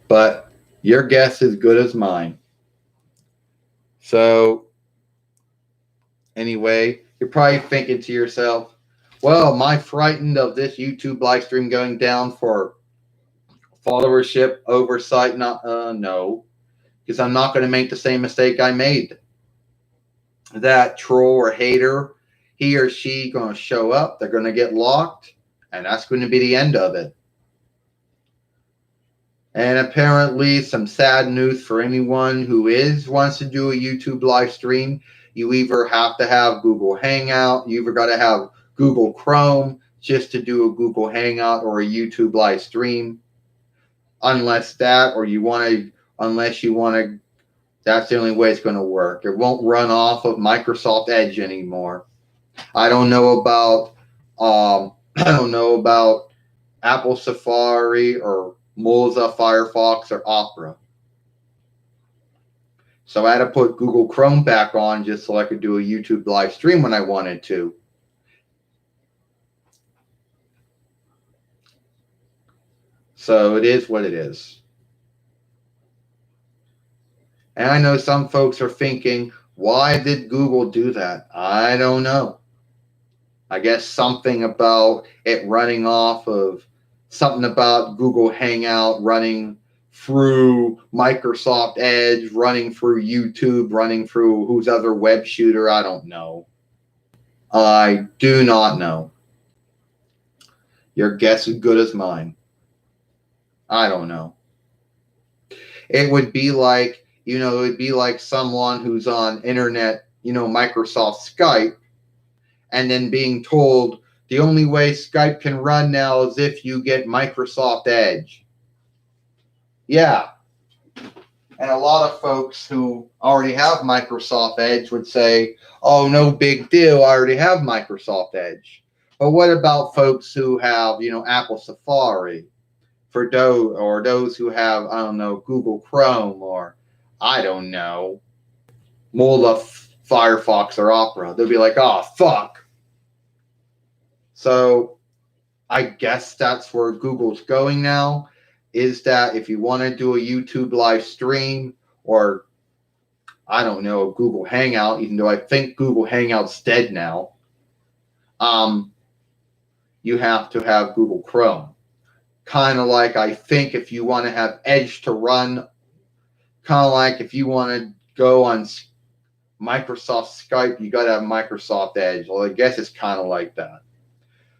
But your guess is good as mine. So, anyway, you're probably thinking to yourself, well, am I frightened of this YouTube live stream going down for followership, oversight? No, because I'm not going to make the same mistake I made. That troll or hater, he or she going to show up, they're going to get locked, and that's going to be the end of it. And apparently some sad news for anyone who wants to do a YouTube live stream. You either have to have Google Hangout, you either got to have Google Chrome just to do a Google Hangout or a YouTube live stream. Unless you want to, that's the only way it's going to work. It won't run off of Microsoft Edge anymore. I don't know about Apple Safari or Mozilla Firefox or Opera. So I had to put Google Chrome back on just so I could do a YouTube live stream when I wanted to. So it is what it is. And I know some folks are thinking, why did Google do that? I don't know. I guess something about it running off of something about Google Hangout running through Microsoft Edge, running through YouTube, running through whose other web shooter. I don't know. I do not know. Your guess is good as mine. I don't know. It would be like, someone who's on internet, Microsoft Skype, and then being told the only way Skype can run now is if you get Microsoft Edge. Yeah. And a lot of folks who already have Microsoft Edge would say, oh, no big deal, I already have Microsoft Edge. But what about folks who have, Apple Safari? For those who have, I don't know, Google Chrome or, I don't know, Mozilla Firefox or Opera. They'll be like, oh, fuck. So I guess that's where Google's going now, is that if you want to do a YouTube live stream or, I don't know, a Google Hangout, even though I think Google Hangout's dead now, you have to have Google Chrome. Kind of like I think if you want to have Edge to run kind of like if you want to go on Microsoft Skype, you got to have Microsoft Edge. Well, I guess it's kind of like that.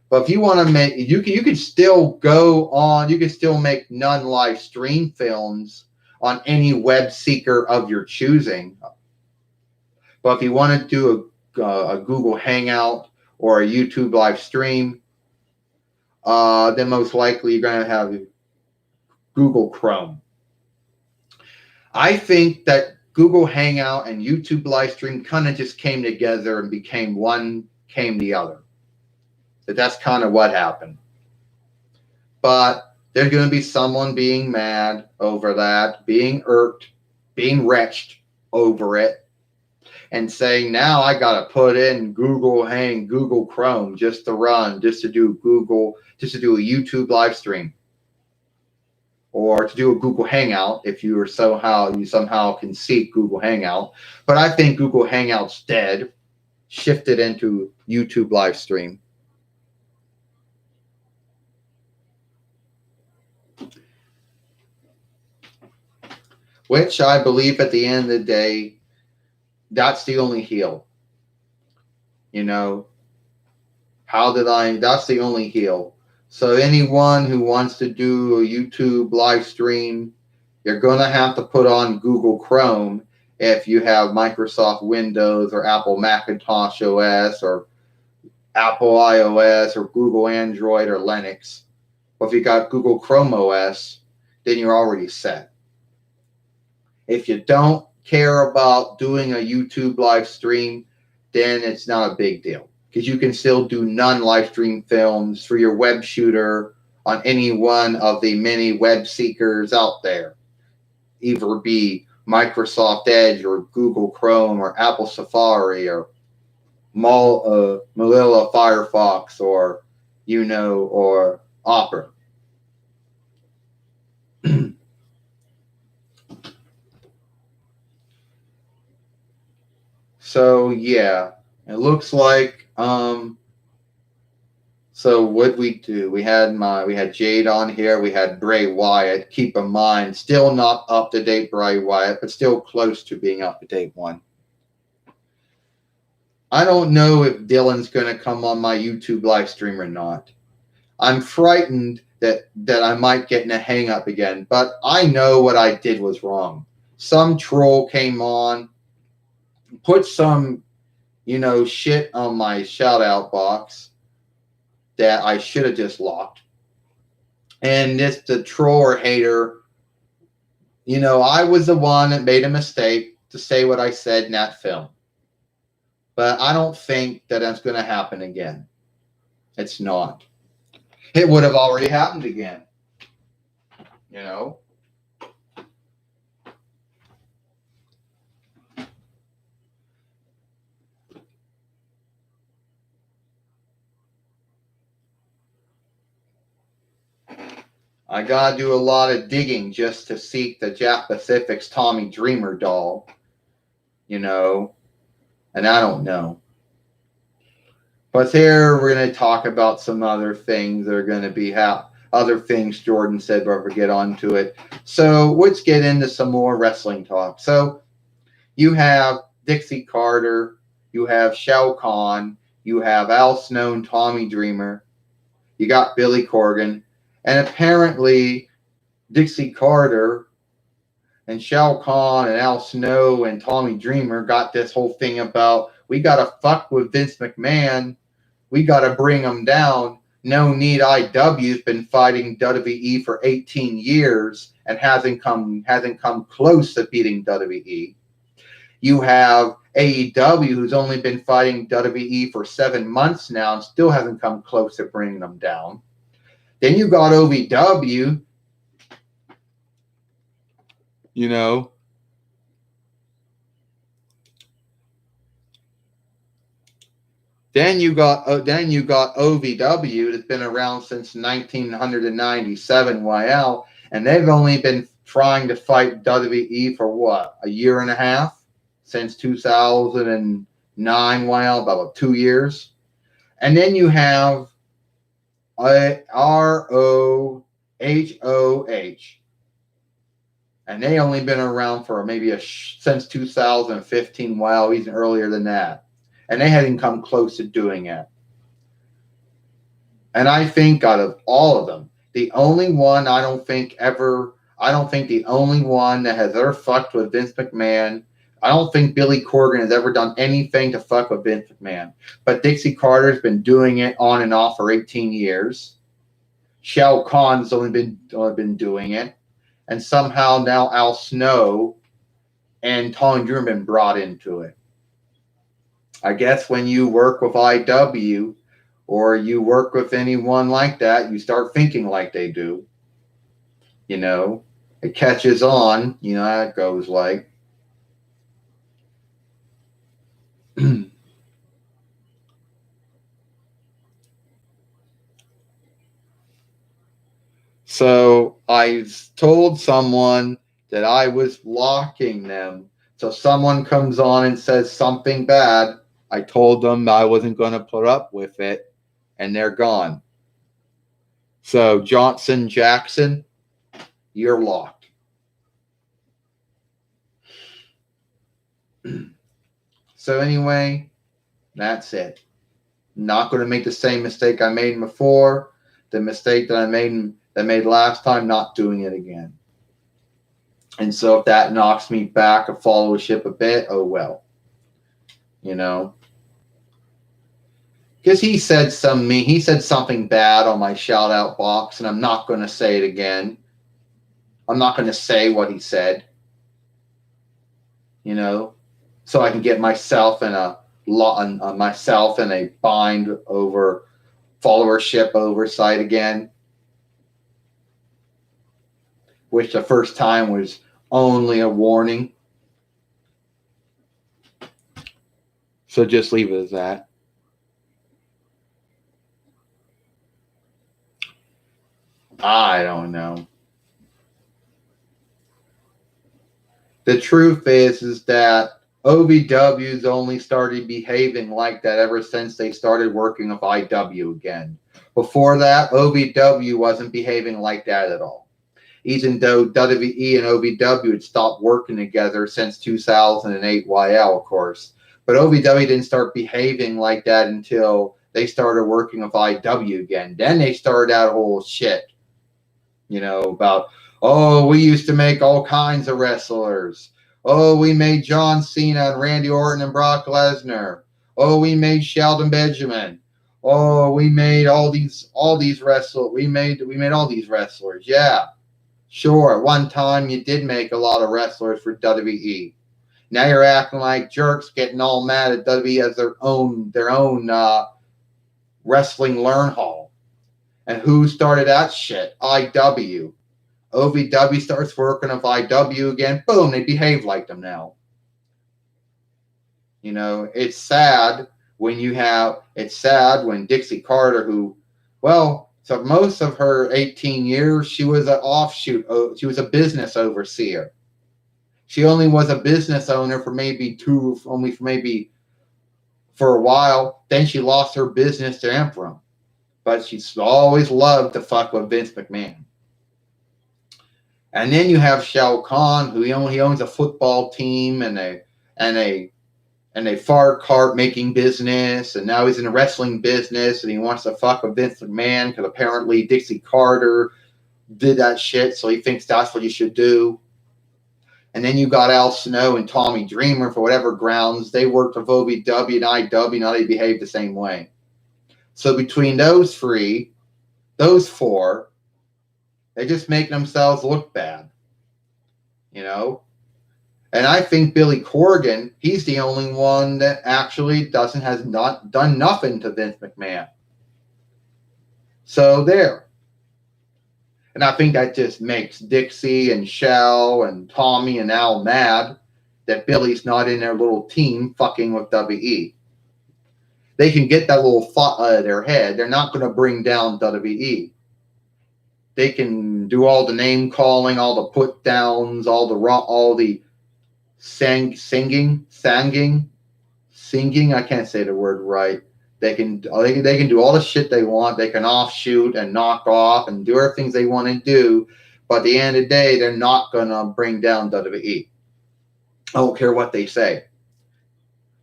But if you want to make, you can still go on. You can still make non-live stream films on any web seeker of your choosing. But if you want to do a Google Hangout or a YouTube live stream, then most likely you're going to have Google Chrome. I think that Google Hangout and YouTube Livestream kind of just came together and became one, came the other. That's kind of what happened. But there's going to be someone being mad over that, being irked, being wretched over it, and saying, now I got to put in Google Chrome just to run, just to do a YouTube live stream, or to do a Google Hangout if you somehow can seek Google Hangout. But I think Google Hangout's dead, shifted into YouTube live stream. Which I believe at the end of the day, that's the only heal. You know, that's the only heal. So anyone who wants to do a YouTube live stream, you're going to have to put on Google Chrome if you have Microsoft Windows or Apple Macintosh OS or Apple iOS or Google Android or Linux. But if you got Google Chrome OS, then you're already set. If you don't care about doing a YouTube live stream, then it's not a big deal, because you can still do non-live stream films for your web shooter on any one of the many web seekers out there, either be Microsoft Edge or Google Chrome or Apple Safari or Mozilla Firefox or or Opera. So yeah, it looks like so what we do, we had Jade on here, we had Bray Wyatt. Keep in mind, still not up to date Bray Wyatt, but still close to being up to date one. I don't know if Dylan's going to come on my YouTube live stream or not. I'm frightened that I might get in a hang up again, but I know what I did was wrong. Some troll came on, put some, shit on my shout out box that I should have just locked. And the troll or hater, I was the one that made a mistake to say what I said in that film. But I don't think that that's going to happen again. It's not. It would have already happened again. I gotta do a lot of digging just to seek the Jap Pacific's Tommy Dreamer doll, and I don't know. But here we're going to talk about some other things that are going to be other things Jordan said, but we'll get onto it. So let's get into some more wrestling talk. So you have Dixie Carter, you have Shao Kahn, you have Al Snow and Tommy Dreamer, you got Billy Corgan, and apparently Dixie Carter and Shao Kahn and Al Snow and Tommy Dreamer got this whole thing about, we got to fuck with Vince McMahon. We got to bring him down. No need. IW's been fighting WWE for 18 years and hasn't come close to beating WWE. You have AEW, who's only been fighting WWE for 7 months now and still hasn't come close to bringing them down. Then you got OVW, Then you got OVW that's been around since 1997, YL, and they've only been trying to fight WWE for what, a year and a half, since 2009, YL, about 2 years. And then you have ROHOH, And they only been around for maybe since 2015, while even earlier than that. And they hadn't come close to doing it. And I think out of all of them, the only one I don't think the only one that has ever fucked with Vince McMahon, I don't think Billy Corgan has ever done anything to fuck with Vince McMahon. But Dixie Carter's been doing it on and off for 18 years. Shao Kahn's only been doing it. And somehow now Al Snow and Tommy Dreamer have been brought into it. I guess when you work with IW or you work with anyone like that, you start thinking like they do. You know, it catches on. You know how it goes like. So I told someone that I was blocking them. So someone comes on and says something bad. I told them I wasn't going to put up with it, and they're gone. So Johnson Jackson, you're locked. So anyway, that's it. Not going to make the same mistake I made before. The mistake that I made last time, not doing it again. And so if that knocks me back a followership a bit, oh well. You know. Because he said something bad on my shout out box, and I'm not going to say it again. I'm not going to say what he said. You know, so I can get myself in a bind over followership oversight again, which the first time was only a warning. So just leave it as that. I don't know. The truth is that OVW's only started behaving like that ever since they started working with IW again. Before that, OVW wasn't behaving like that at all. Even though WWE and OVW had stopped working together since 2008 YL, of course. But OVW didn't start behaving like that until they started working with IW again. Then they started that whole shit, you know, about, oh, we used to make all kinds of wrestlers. Oh, we made John Cena and Randy Orton and Brock Lesnar. Oh, we made Shelton Benjamin. Oh, we made all these wrestlers. We made all these wrestlers. Yeah, sure. At one time, you did make a lot of wrestlers for WWE. Now you're acting like jerks, getting all mad at WWE as their own wrestling learn hall. And who started that shit? IW. OVW starts working with IW again. Boom, they behave like them now. You know, it's sad when Dixie Carter, who, well, so most of her 18 years, she was an offshoot. She was a business overseer. She only was a business owner for for a while. Then she lost her business to Emperor. But she's always loved to fuck with Vince McMahon. And then you have Shao Kahn, who he owns a football team and a fart cart making business, and now he's in a wrestling business, and he wants to fuck with Vince McMahon because apparently Dixie Carter did that shit, so he thinks that's what you should do. And then you got Al Snow and Tommy Dreamer, for whatever grounds, they worked with OVW and IW, now they behave the same way. So between those four, they just make themselves look bad, you know? And I think Billy Corgan, he's the only one that actually has not done nothing to Vince McMahon. So there. And I think that just makes Dixie and Shell and Tommy and Al mad that Billy's not in their little team fucking with WWE. They can get that little thought out of their head. They're not going to bring down WWE. They can do all the name calling, all the put downs, all the singing. I can't say the word right. They can do all the shit they want. They can offshoot and knock off and do everything they want to do. But at the end of the day, they're not going to bring down WWE. I don't care what they say.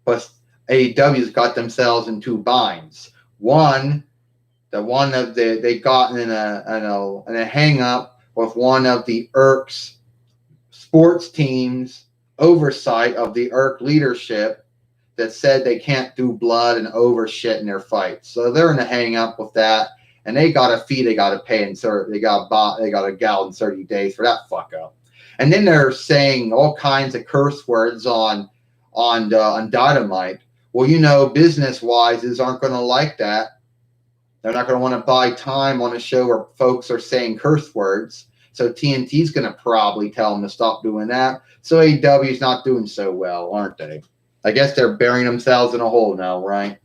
But AEW's got themselves in two binds. One, they got in a hang up with one of the IRC's sports teams oversight of the IRC leadership that said they can't do blood and over shit in their fights. So they're in a hang up with that, and they got a fee they got to pay, and they got a gal in 30 days for that fuck up. And then they're saying all kinds of curse words on Dynamite. Well, business wise, aren't going to like that. They're not going to want to buy time on a show where folks are saying curse words. So TNT's going to probably tell them to stop doing that. So AEW's not doing so well, aren't they? I guess they're burying themselves in a hole now, right?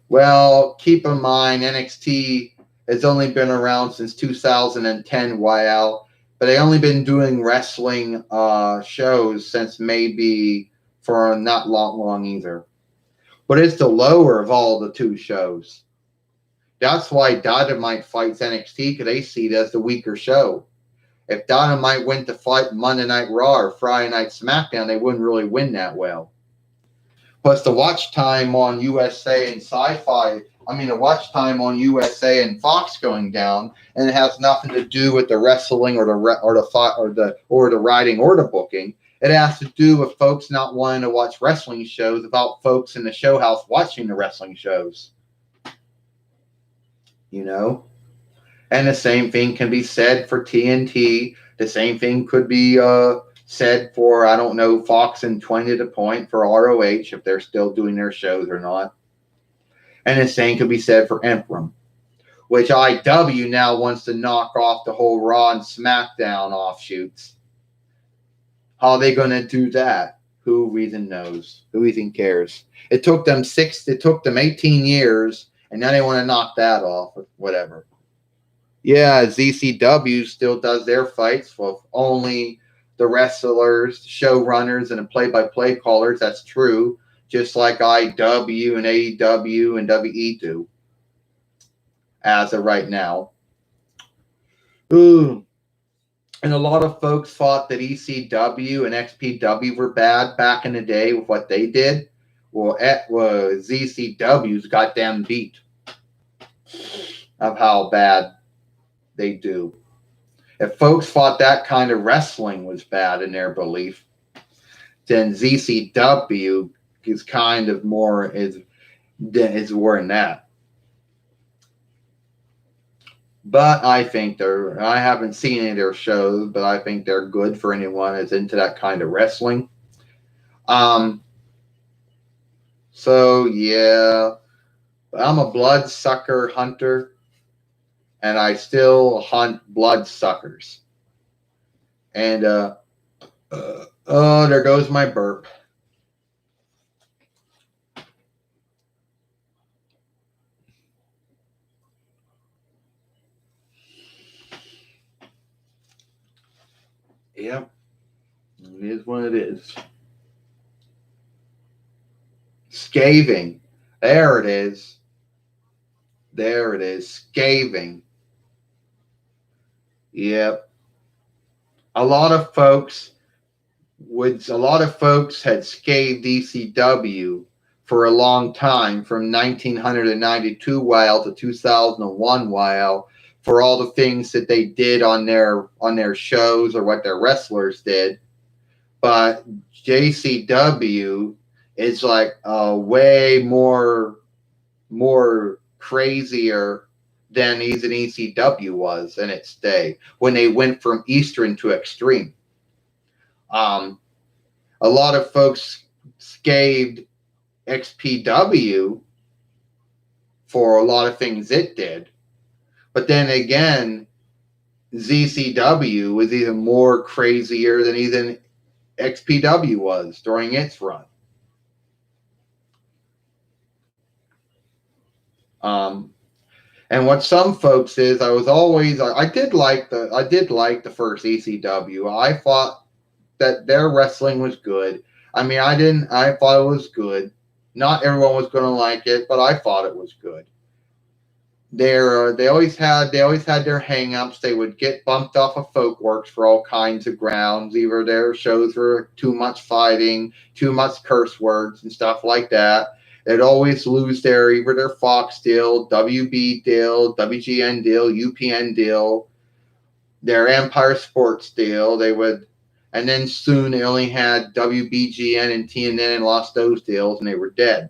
Well, keep in mind, NXT has only been around since 2010, while, but they only been doing wrestling shows since maybe for not long either. But it's the lower of all the two shows. That's why Dynamite fights NXT, because they see it as the weaker show. If Dynamite went to fight Monday Night Raw or Friday Night SmackDown, they wouldn't really win that well. Plus, the watch time on USA and the watch time on USA and Fox going down, and it has nothing to do with the wrestling or the writing or the booking. It has to do with folks not wanting to watch wrestling shows about folks in the show house watching the wrestling shows. And the same thing can be said for TNT. The same thing could be said for, I don't know, Fox and 20 to Point for ROH, if they're still doing their shows or not. And the same could be said for Imperium, which IW now wants to knock off the whole Raw and SmackDown offshoots. How are they going to do that? Who even knows? Who even cares? It took them 18 years, and now they want to knock that off or whatever. Yeah, ZCW still does their fights with only the wrestlers, showrunners, and the play-by-play callers. That's true, just like IW and AEW and WE do as of right now. Ooh. And a lot of folks thought that ECW and XPW were bad back in the day with what they did. Well, ZCW's goddamn beat of how bad they do. If folks thought that kind of wrestling was bad in their belief, then ZCW is kind of more is more than that. But I think I haven't seen any of their shows, but I think they're good for anyone that's into that kind of wrestling. So yeah, I'm a bloodsucker hunter, and I still hunt bloodsuckers. And oh, there goes my burp. Yep, it is what it is. Scathing. There it is. There it is. Scathing. Yep. A lot of folks had scathed ECW for a long time, from 1992 while to 2001 while, for all the things that they did on their shows or what their wrestlers did. But JCW is like way more crazier than even ECW was in its day when they went from Eastern to Extreme. A lot of folks scathed XPW for a lot of things it did. But then again, ZCW was even more crazier than even XPW was during its run. And what some folks is, I did like the first ECW. I thought that their wrestling was good. I thought it was good. Not everyone was going to like it, but I thought it was good. They always had their hang-ups. They would get bumped off of Folkworks for all kinds of grounds. Either their shows were too much fighting, too much curse words and stuff like that. They'd always lose either their Fox deal, WB deal, WGN deal, UPN deal, their Empire Sports deal. And then soon they only had WBGN and TNN and lost those deals, and they were dead.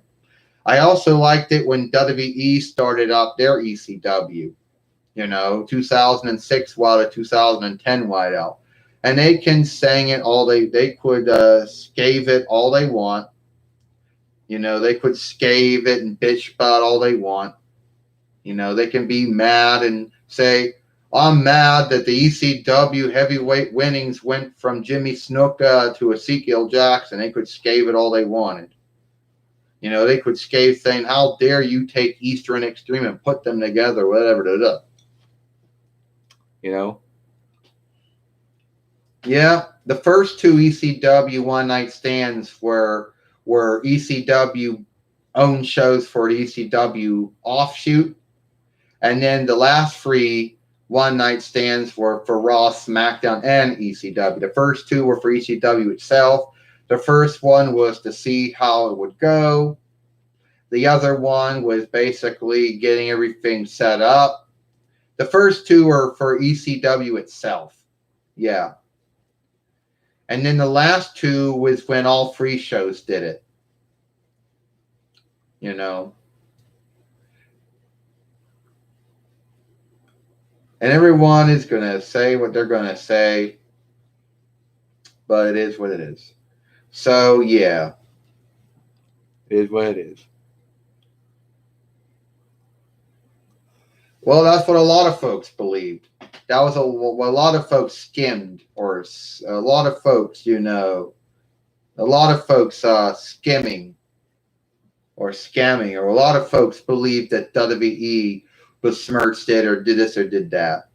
I also liked it when WWE started up their ECW, 2006 while to 2010 wide out. And they can sing it all they could scave it all they want. They could scave it and bitch about all they want. They can be mad and say, I'm mad that the ECW heavyweight winnings went from Jimmy Snuka to Ezekiel Jackson. They could scave it all they wanted. They could scave saying, how dare you take Eastern Extreme and put them together, whatever. Yeah, the first two ECW one night stands were ECW owned shows for the ECW offshoot. And then the last three one night stands were for Raw, SmackDown, and ECW. The first two were for ECW itself. The first one was to see how it would go. The other one was basically getting everything set up. The first two were for ECW itself. Yeah. And then the last two was when all three shows did it. And everyone is going to say what they're going to say, but it is what it is. So, yeah, it is what it is. Well, that's what a lot of folks believed. That was a lot of folks skimmed, or a lot of folks, skimming or scamming, or a lot of folks believed that WWE besmirched it or did this or did that.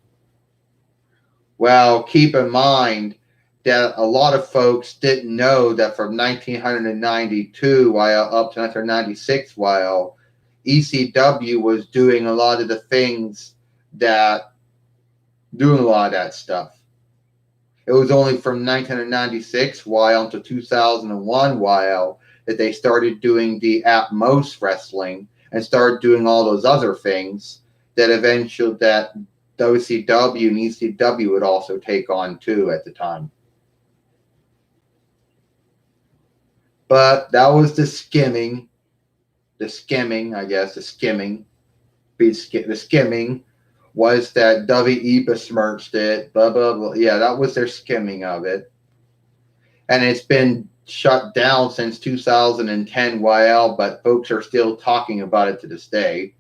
Well, keep in mind that a lot of folks didn't know that from 1992 up to 1996, while ECW was doing a lot of that stuff. It was only from 1996 until 2001 that they started doing the Atmos wrestling and started doing all those other things that eventually that WCW and ECW would also take on too at the time. But that was the skimming. The skimming was that WE besmirched it, blah, blah, blah. Yeah, that was their skimming of it. And it's been shut down since 2010 YL, but folks are still talking about it to this day.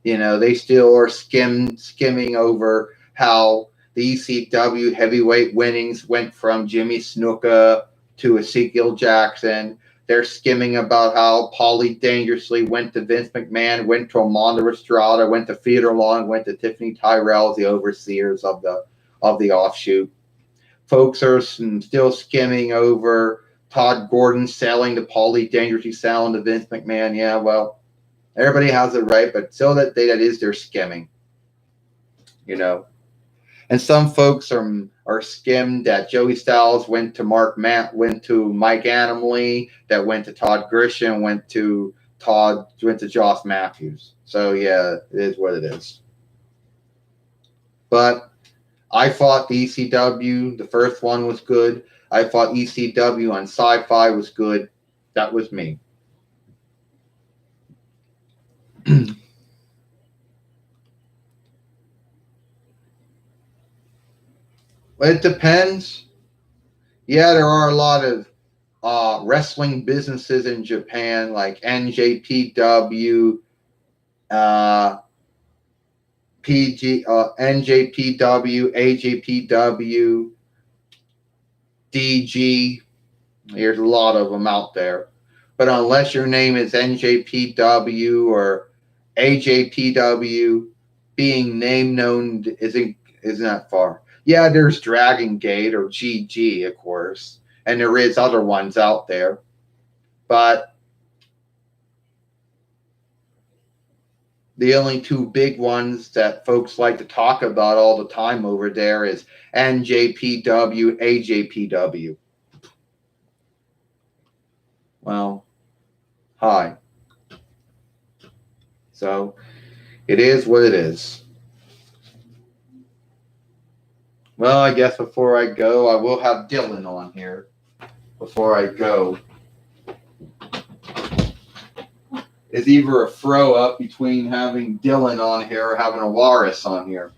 They still are skimming over how the ECW heavyweight winnings went from Jimmy Snuka to Ezekiel Jackson. They're skimming about how Paulie Dangerously went to Vince McMahon, went to Amanda Estrada, went to Theodore Long, went to Tiffany Tyrell, the overseers of the offshoot. Folks are still skimming over Todd Gordon selling to Paulie Dangerously, selling to Vince McMahon. Yeah, well, everybody has it right, but still that is their skimming. And some folks are skimmed that Joey Styles went to Mike Animally, that went to Todd Grisham, went to Josh Matthews. So yeah, it is what it is. But I thought the ECW, the first one was good. I thought ECW on Sci-Fi was good. That was me. It depends. Yeah, there are a lot of wrestling businesses in Japan, like NJPW, NJPW, AJPW, DG. There's a lot of them out there. But unless your name is NJPW or AJPW, being name known isn't that far. Yeah, there's Dragon Gate or GG, of course, and there is other ones out there. But the only two big ones that folks like to talk about all the time over there is NJPW, AJPW. Well, hi. So it is what it is. Well, I guess before I go, I will have Dylan on here before I go. It's either a throw up between having Dylan on here or having a Walrus on here.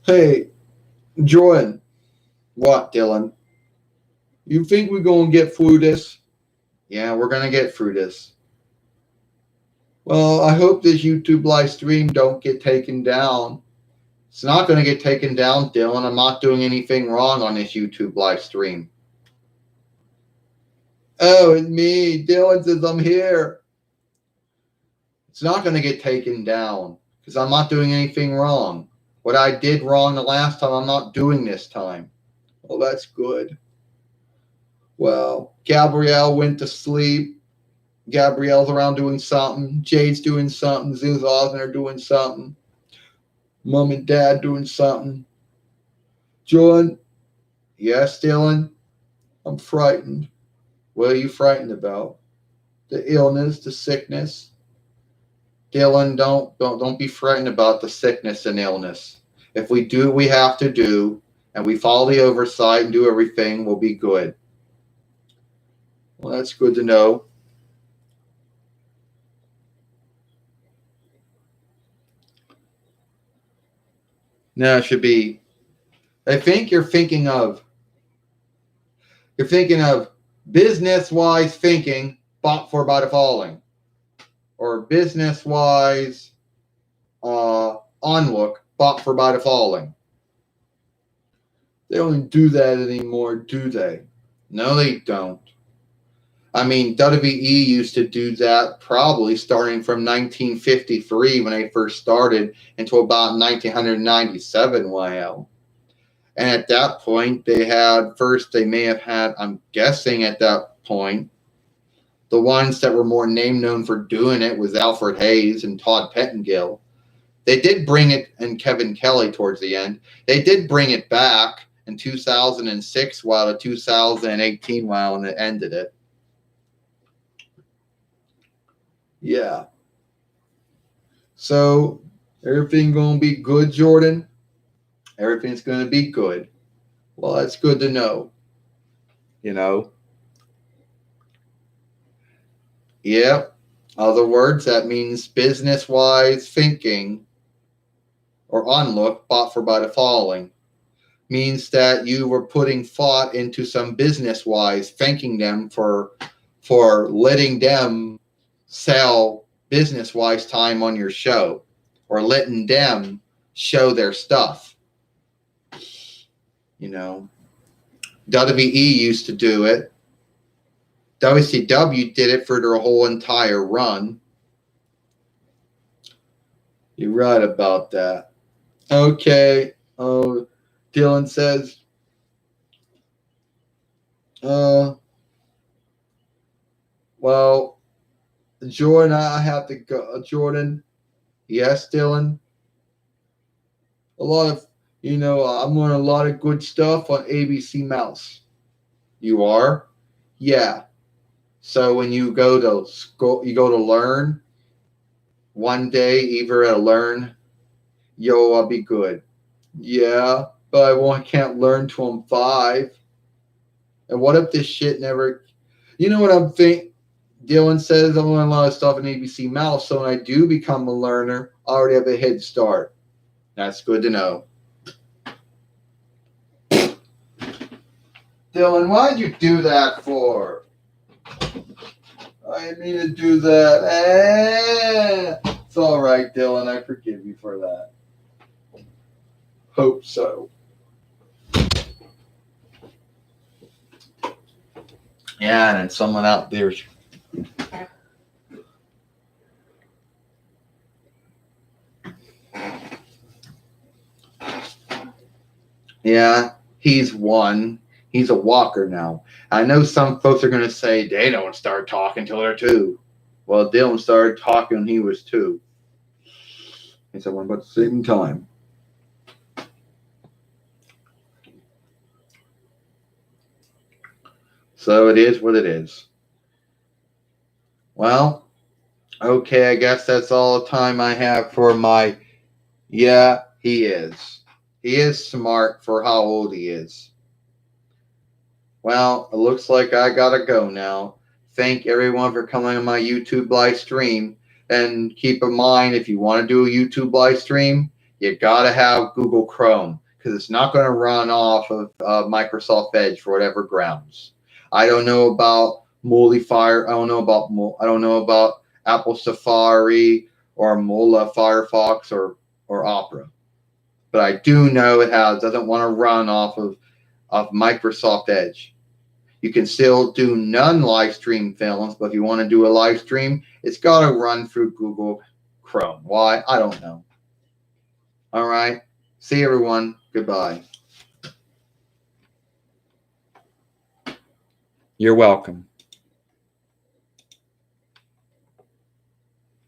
Hey, Jordan. What, Dylan? You think we're going to get through this? Yeah, we're going to get through this. Well, I hope this YouTube live stream don't get taken down. It's not going to get taken down, Dylan. I'm not doing anything wrong on this YouTube live stream. Oh, it's me. Dylan says I'm here. It's not going to get taken down because I'm not doing anything wrong. What I did wrong the last time, I'm not doing this time. Well, that's good. Well, Gabrielle went to sleep. Gabrielle's around doing something. Jade's doing something. Zeus Osmond are doing something. Mom and Dad doing something. John? Yes, Dylan? I'm frightened. What are you frightened about? The illness, the sickness? Dylan, don't be frightened about the sickness and illness. If we do what we have to do, and we follow the oversight and do everything, we'll be good. Well, that's good to know. No, it should be. I think you're thinking of business-wise thinking, bought for by the falling, or business-wise onlook, bought for by the falling. They don't do that anymore, do they? No, they don't. I mean, WWE used to do that probably starting from 1953 when they first started until about 1997. Wow. And at that point, they may have had, I'm guessing at that point, the ones that were more name known for doing it was Alfred Hayes and Todd Pettengill. They did bring it, and Kevin Kelly towards the end. They did bring it back in 2006 while to 2018 while and it ended it. Yeah. So everything going to be good, Jordan? Everything's going to be good. Well, that's good to know. You know? Yeah. Other words, that means business-wise thinking or onlook, bought for by the falling, means that you were putting thought into some business-wise, thanking them for letting them sell business-wise time on your show or letting them show their stuff. You know, WWE used to do it. WCW did it for their whole entire run. You're right about that. Okay. Dylan says, well, Jordan, I have to go. Jordan, yes, Dylan. A lot of, I'm learning a lot of good stuff on ABC Mouse. You are? Yeah. So when you go to school, you go to learn, one day, either at learn, I'll be good. Yeah, but I can't learn till I'm 5. And what if this shit never, you know what I'm thinking? Dylan says I'm learning a lot of stuff in ABC Mouse, so when I do become a learner, I already have a head start. That's good to know. Dylan, why'd you do that for? I didn't mean to do that. It's all right, Dylan. I forgive you for that. Hope so. Yeah, and then someone out there. Yeah, he's one. He's a walker now. I know some folks are going to say they don't start talking till they're two. Well, Dylan started talking when he was two. It's about the same time. So it is what it is. Well, okay, I guess that's all the time I have for my. Yeah, he is. He is smart for how old he is. Well, it looks like I gotta go now. Thank everyone for coming on my YouTube live stream. And keep in mind, if you want to do a YouTube live stream, you gotta have Google Chrome because it's not going to run off of Microsoft Edge for whatever grounds. I don't know about Fire. I don't know about Apple Safari or Mola Firefox or Opera. But I do know it doesn't want to run off of Microsoft Edge. You can still do none live stream films, but if you want to do a live stream, it's got to run through Google Chrome. Why? I don't know. All right. See everyone. Goodbye. You're welcome.